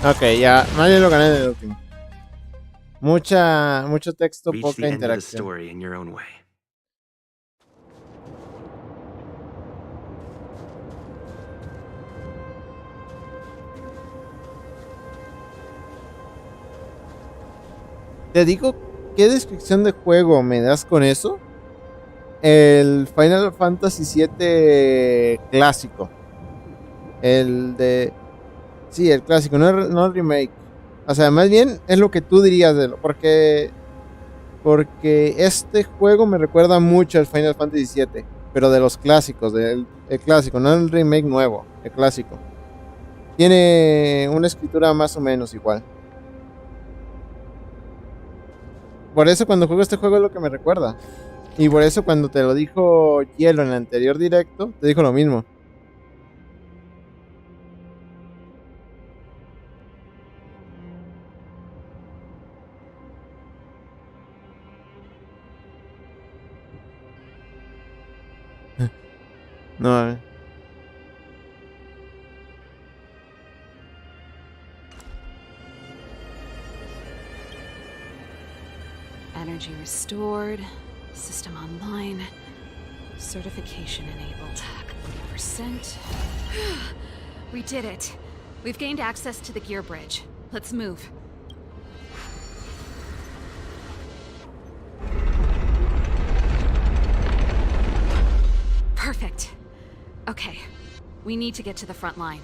Ok, ya. Más bien lo gané en el último. Mucho texto, Reach poca the end of the interacción. story in your own way. Te digo, ¿qué descripción de juego me das con eso? El Final Fantasy VII clásico. El de... Sí, el clásico, no el remake. O sea, más bien es lo que tú dirías de lo... Porque Porque este juego me recuerda mucho al Final Fantasy VII, pero de los clásicos, el clásico, no el remake nuevo, el clásico. Tiene una escritura más o menos igual. Por eso cuando juego este juego es lo que me recuerda. Y por eso cuando te lo dijo Hielo en el anterior directo, te dijo lo mismo. No, a ver. Energy restored. System online. Certification enabled. 100%. We did it. We've gained access to the gear bridge. Let's move. Perfect. Okay. We need to get to the front line.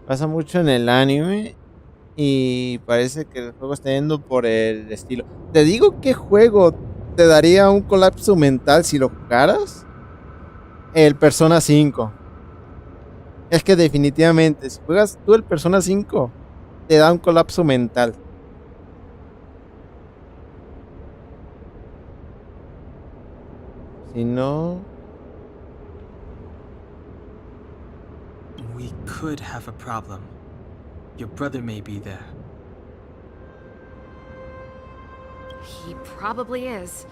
Pasa mucho en el anime y parece que el juego está yendo por el estilo. Te digo qué juego te daría un colapso mental si lo jugaras. El Persona 5. Es que definitivamente, si juegas tú el Persona 5, te da un colapso mental. Si no... We could have a problem. Your brother may be there. He probably is.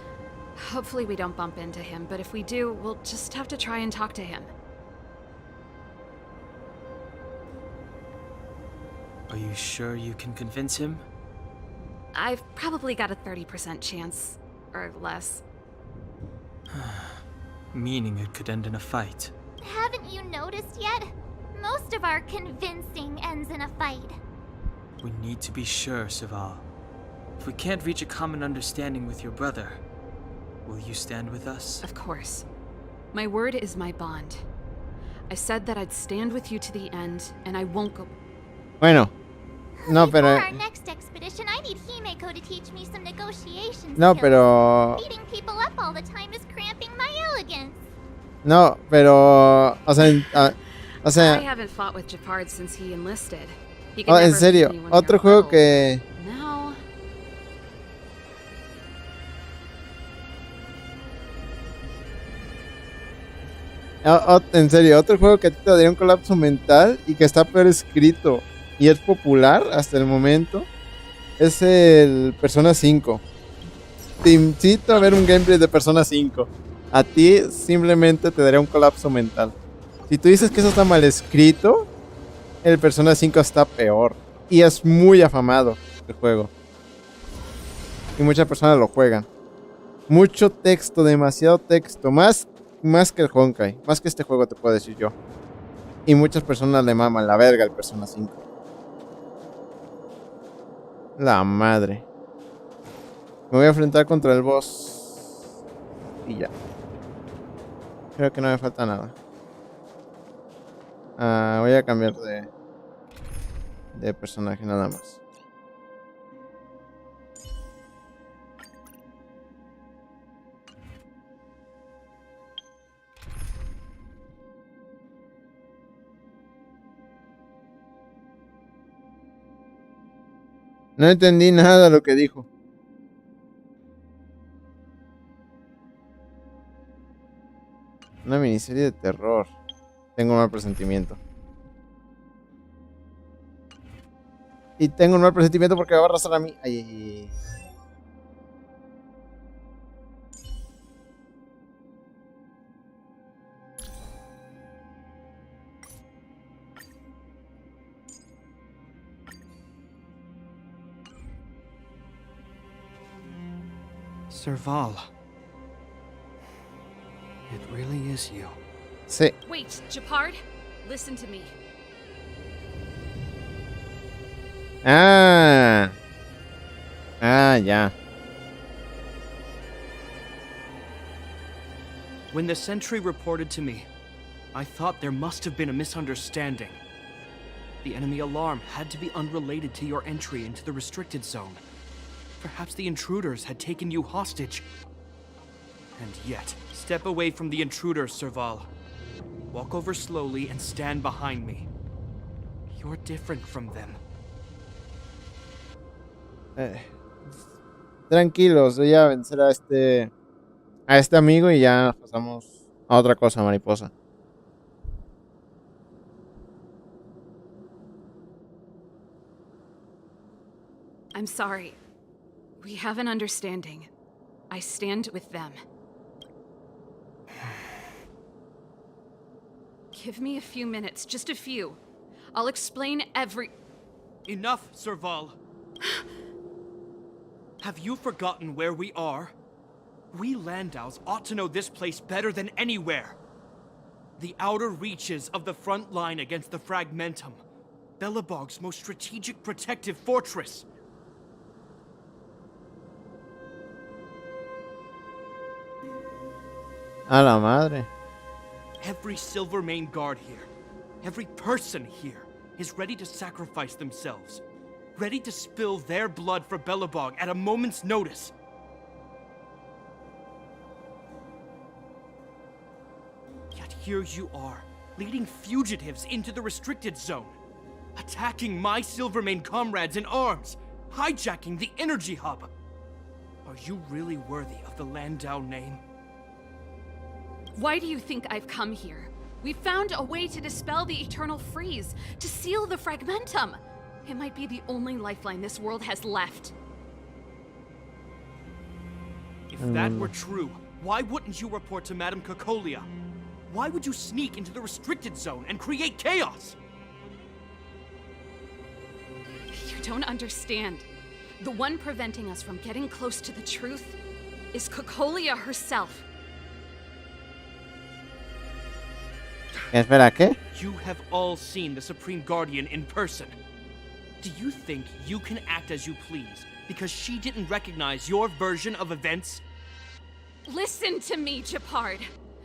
Hopefully we don't bump into him, but if we do, we'll just have to try and talk to him. Are you sure you can convince him? I've probably got a 30% chance, or less. Meaning it could end in a fight. Haven't you noticed yet? Most of our convincing ends in a fight. We need to be sure, Saval. If we can't reach a common understanding with your brother, will you stand with us? Of course. My word is my bond. I said that I'd stand with you to the end, and I won't go... Bueno. No, pero... For our next expedition, I need Himeko to teach me some negotiations. No, pero... Beating people up all the time is cramping my elegance. No, pero... O sea... I haven't fought with Japard since he enlisted. He Oh, en serio, otro juego que... No. En serio, otro juego que a ti te daría un colapso mental y que está peor escrito y es popular hasta el momento es el Persona 5. Te incito a ver un gameplay de Persona 5. A ti simplemente te daría un colapso mental. Si tú dices que eso está mal escrito, el Persona 5 está peor. Y es muy afamado el juego. Y muchas personas lo juegan. Mucho texto, demasiado texto. Más que el Honkai. Más que este juego te puedo decir yo. Y muchas personas le maman la verga el Persona 5. La madre. Me voy a enfrentar contra el boss. Y ya. Creo que no me falta nada. Voy a cambiar de personaje nada más. No entendí nada de lo que dijo. Una miniserie de terror. Tengo un mal presentimiento. Y tengo un mal presentimiento porque me va a arrastrar a mí. Ay, ay, ay. Serval. It really is you. Sí. Wait, Japard, listen to me. Ya. When the sentry reported to me, I thought there must have been a misunderstanding. The enemy alarm had to be unrelated to your entry into the restricted zone. Perhaps the intruders had taken you hostage. And yet, step away from the intruders, Serval. Walk over slowly and stand behind me. You're different from them. Tranquilos, voy a vencer a este amigo y ya pasamos a otra cosa, mariposa. I'm sorry. We have an understanding. I stand with them. Give me a few minutes, just a few. I'll explain every... Enough, Serval. Have you forgotten where we are? We Landaus ought to know this place better than anywhere. The outer reaches of the front line against the Fragmentum. Belobog's most strategic protective fortress. A la madre. Every Silvermane guard here, every person here, is ready to sacrifice themselves. Ready to spill their blood for Belobog at a moment's notice. Yet here you are, leading fugitives into the restricted zone. Attacking my Silvermane comrades in arms. Hijacking the energy hub. Are you really worthy of the Landau name? Why do you think I've come here? We found a way to dispel the eternal freeze, to seal the Fragmentum. It might be the only lifeline this world has left. If that were true, why wouldn't you report to Madame Cocolia? Why would you sneak into the restricted zone and create chaos? You don't understand. The one preventing us from getting close to the truth is Cocolia herself. Espera, ¿qué? You have all seen the Supreme Guardian in person. Do you think you can act as you please because she didn't recognize your version of events? Listen to me, Gepard.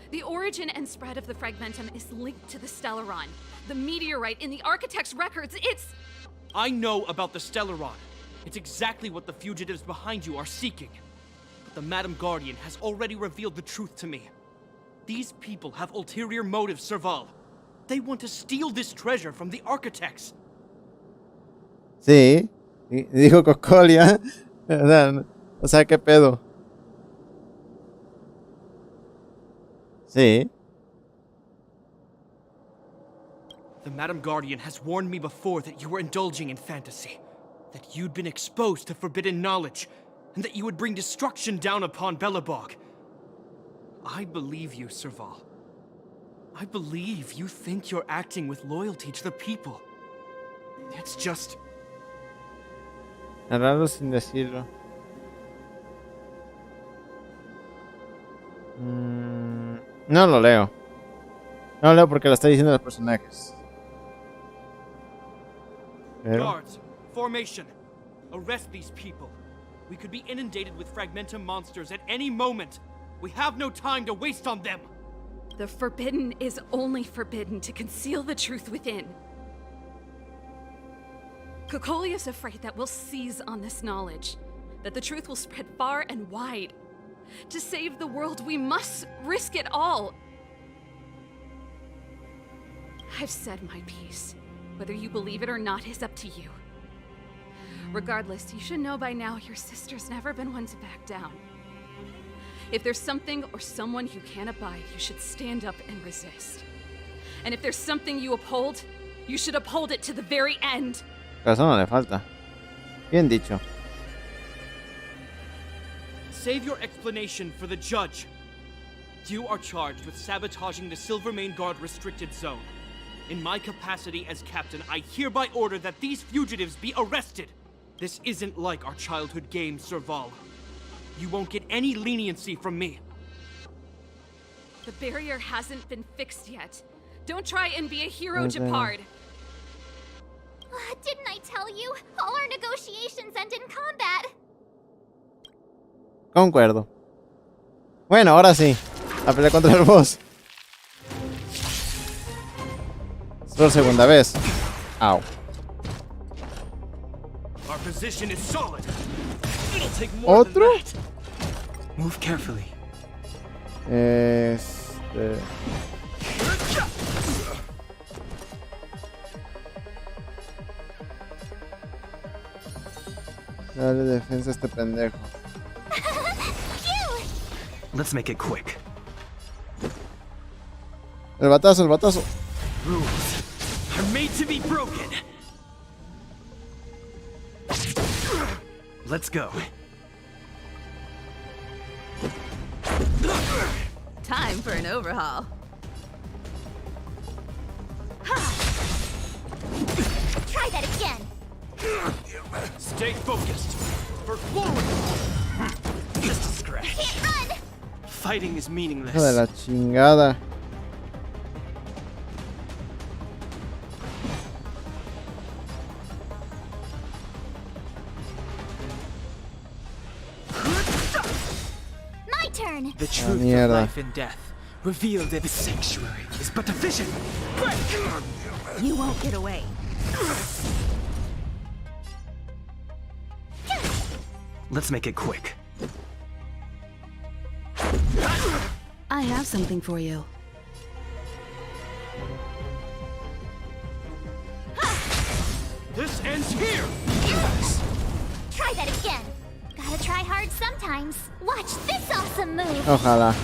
The origin and spread of the Fragmentum is linked to the Stellaron. The meteorite in the Architect's records, it's... I know about the Stellaron. It's exactly what the fugitives behind you are seeking. But the Madam Guardian has already revealed the truth to me. These people have ulterior motives, Serval. They want to steal this treasure from the Architects. Sí, dijo Cocolia. O sea, ¿qué pedo? Sí. The Madam Guardian has warned me before that you were indulging in fantasy. That you'd been exposed to forbidden knowledge. And that you would bring destruction down upon Belobog. I believe you, Serval. I believe you think you're acting with loyalty to the people. It's just... Narrarlo sin decirlo. No lo leo. No lo leo porque lo está diciendo los personajes. Pero... Guards, formation. Arrest these people. We could be inundated with Fragmentum monsters at any moment. We have no time to waste on them. The forbidden is only forbidden to conceal the truth within. Cocolia is afraid that we'll seize on this knowledge, that the truth will spread far and wide. To save the world, we must risk it all. I've said my piece. Whether you believe it or not is up to you. Regardless, you should know by now your sister's never been one to back down. If there's something or someone you can't abide, you should stand up and resist. And if there's something you uphold, you should uphold it to the very end. Eso no le falta. Bien dicho. Save your explanation for the judge. You are charged with sabotaging the Silvermane Guard restricted zone. In my capacity as captain, I hereby order that these fugitives be arrested. This isn't like our childhood game, Serval. You won't get any leniency from me. The barrier hasn't been fixed yet. Don't try and be a hero, Gepard. Didn't I tell you? All our negotiations end in combat. Concuerdo. Bueno, ahora sí. A pelear contra el boss. Es por segunda vez. Au. Our position is solid. It'll take more ¿Otro? than that. Move carefully. Dale defensa a este pendejo. Let's make it quick. El batazo, el batazo. Rules are made to be broken. Let's go. Time for an overhaul. Try that again. Stay focused. For forward. Just a scratch. Can't run. Fighting is meaningless. Hijo de la chingada. My turn. The truth of mierda. life and death, revealed in the sanctuary, is but a vision. You won't get away. Let's make it quick. I have something for you. This ends here. Try that again. Gotta try hard sometimes. Watch this awesome move. Ojalá.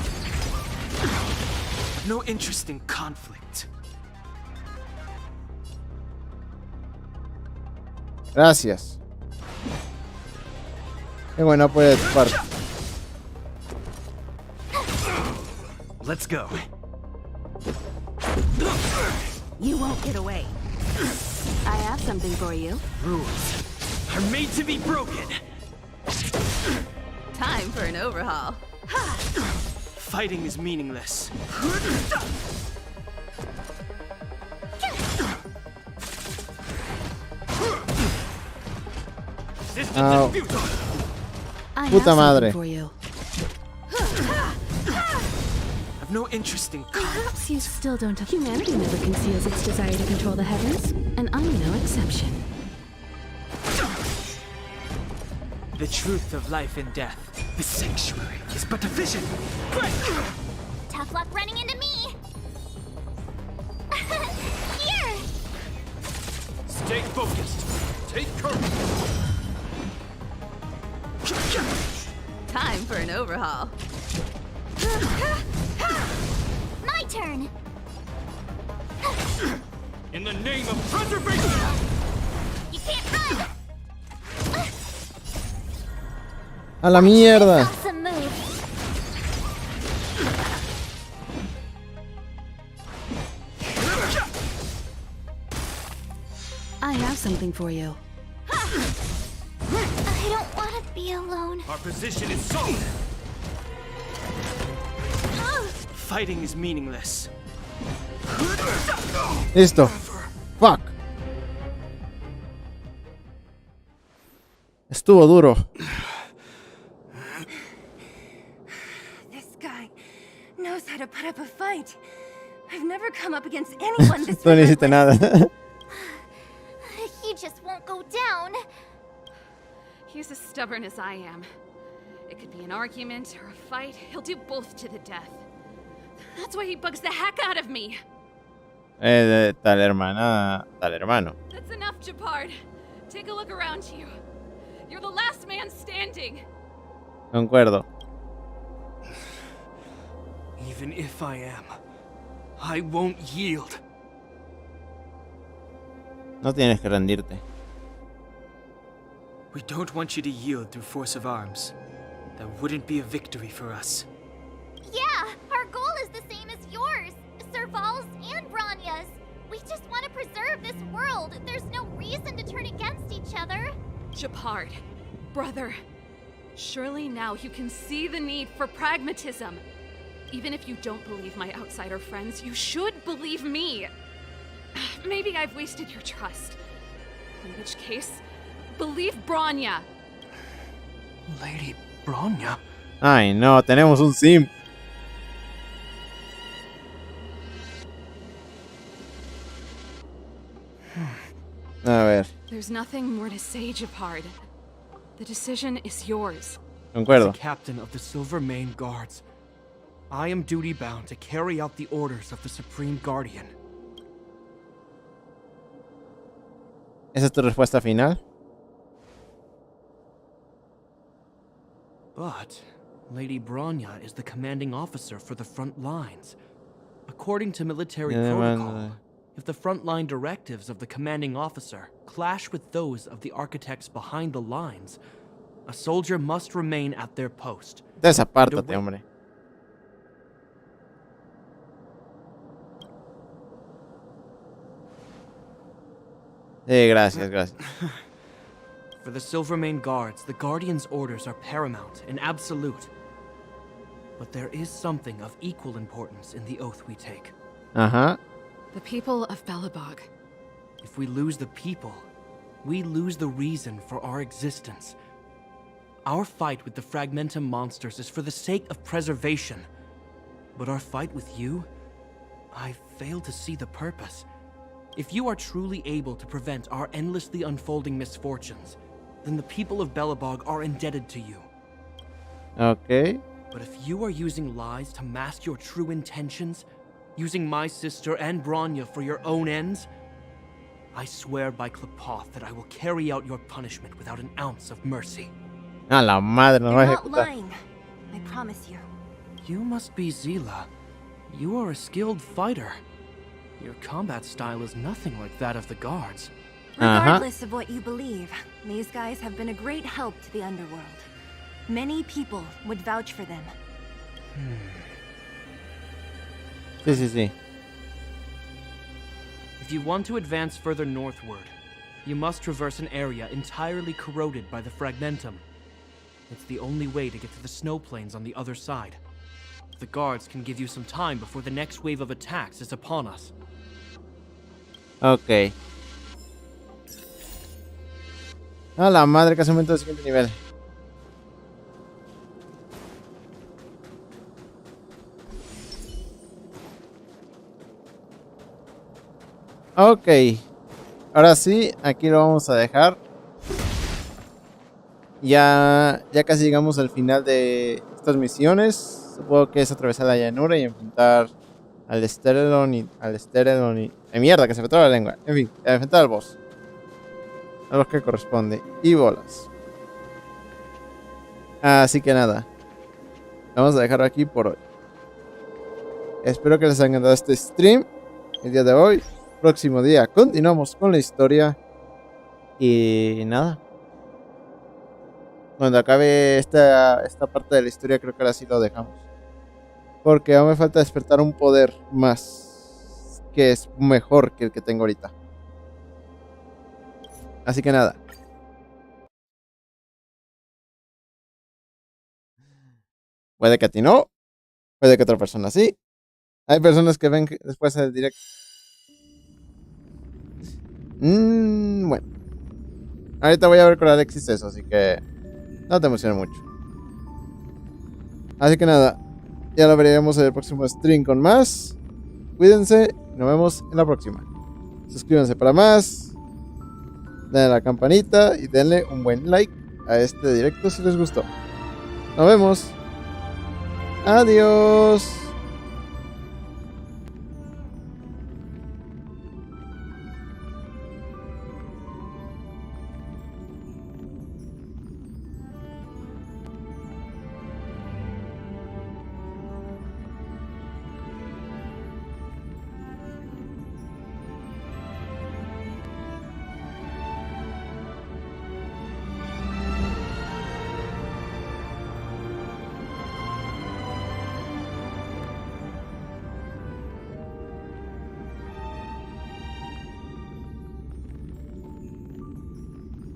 No interest in conflict. Gracias. Qué bueno apoyo de tu parte. Let's go. You won't get away. I have something for you. Rules are made to be broken. Time for an overhaul. Fighting is meaningless. Au. I Puta have madre. something for you. I've no interest in conflict. Perhaps you still don't have. Humanity never conceals its desire to control the heavens, and I'm no exception. The truth of life and death, the sanctuary, is but a vision. Tough luck running into me. Here. Stay focused. Take courage. Time for an overhaul. My turn. In the name of preservation. You can't run. A la mierda. Awesome move. I have something for you. I don't want to be alone. Our position is solid. Fighting is meaningless. Listo. Fuck. Estuvo duro. This guy knows how to put up a fight. I've never come up against anyone this No hiciste nada. He just won't go down. He's as stubborn as I am. It could be an argument or a fight. He'll do both to the death. That's why he bugs the heck out of me. Tal hermana, tal hermano. That's enough, Japard. Take a look around you. You're the last man standing. Concuerdo. Even if I am, I won't yield. No tienes que rendirte. We don't want you to yield through force of arms. That wouldn't be a victory for us. Yeah, our goal is the same as yours. Serval's and Branya's. We just want to preserve this world. There's no reason to turn against each other. Japard, brother, surely now you can see the need for pragmatism. Even if you don't believe my outsider friends, you should believe me. Maybe I've wasted your trust. In which case, believe Branya. Lady Bronya? Ay, no, tenemos un sim. A ver. There's nothing more to say, Japard. The decision is yours. Concuerdo. As the captain of the Silver Mane Guards, I am duty-bound to carry out the orders of the Supreme Guardian. ¿Esa es tu respuesta final? But Lady Bronya is the commanding officer for the front lines. According to military protocol, if the frontline directives of the commanding officer clash with those of the architects behind the lines, a soldier must remain at their post. Desapártate, hombre. Gracias, gracias. For the Silvermane Guards, the Guardian's orders are paramount and absolute. But there is something of equal importance in the oath we take. Uh-huh. The people of Belobog. If we lose the people, we lose the reason for our existence. Our fight with the Fragmentum monsters is for the sake of preservation. But our fight with you? I fail to see the purpose. If you are truly able to prevent our endlessly unfolding misfortunes, then the people of Belobog are indebted to you. Okay. But if you are using lies to mask your true intentions, using my sister and Bronya for your own ends, I swear by Klapoth that I will carry out your punishment without an ounce of mercy. A la madre, nos va a You're not ejecutar. lying. I promise you. You must be Zila. You are a skilled fighter. Your combat style is nothing like that of the guards. Regardless of what you believe, these guys have been a great help to the underworld. Many people would vouch for them. Sí, sí, sí. If you want to advance further northward, you must traverse an area entirely corroded by the Fragmentum. It's the only way to get to the snow plains on the other side. The guards can give you some time before the next wave of attacks is upon us. Ok. A la madre, casi aumento el siguiente nivel. Ok. Ahora sí, aquí lo vamos a dejar. Ya casi llegamos al final de estas misiones. Supongo que es atravesar la llanura y enfrentar al Sterelon y... ¡Ay, mierda! Que se me traba la lengua. En fin, enfrentar al boss. A los que corresponde. Y bolas. Así que nada. Vamos a dejarlo aquí por hoy. Espero que les haya encantado este stream. El día de hoy. Próximo día continuamos con la historia. Y nada. Cuando acabe esta parte de la historia, creo que ahora sí lo dejamos. Porque aún me falta despertar un poder más. Que es mejor que el que tengo ahorita. Así que nada. Puede que a ti no. Puede que a otra persona sí. Hay personas que ven después del directo. Bueno. Ahorita voy a ver con Alexis eso, así que no te emociones mucho. Así que nada. Ya lo veremos en el próximo stream con más. Cuídense. Nos vemos en la próxima. Suscríbanse para más. Denle a la campanita y denle un buen like a este directo si les gustó. Nos vemos. Adiós.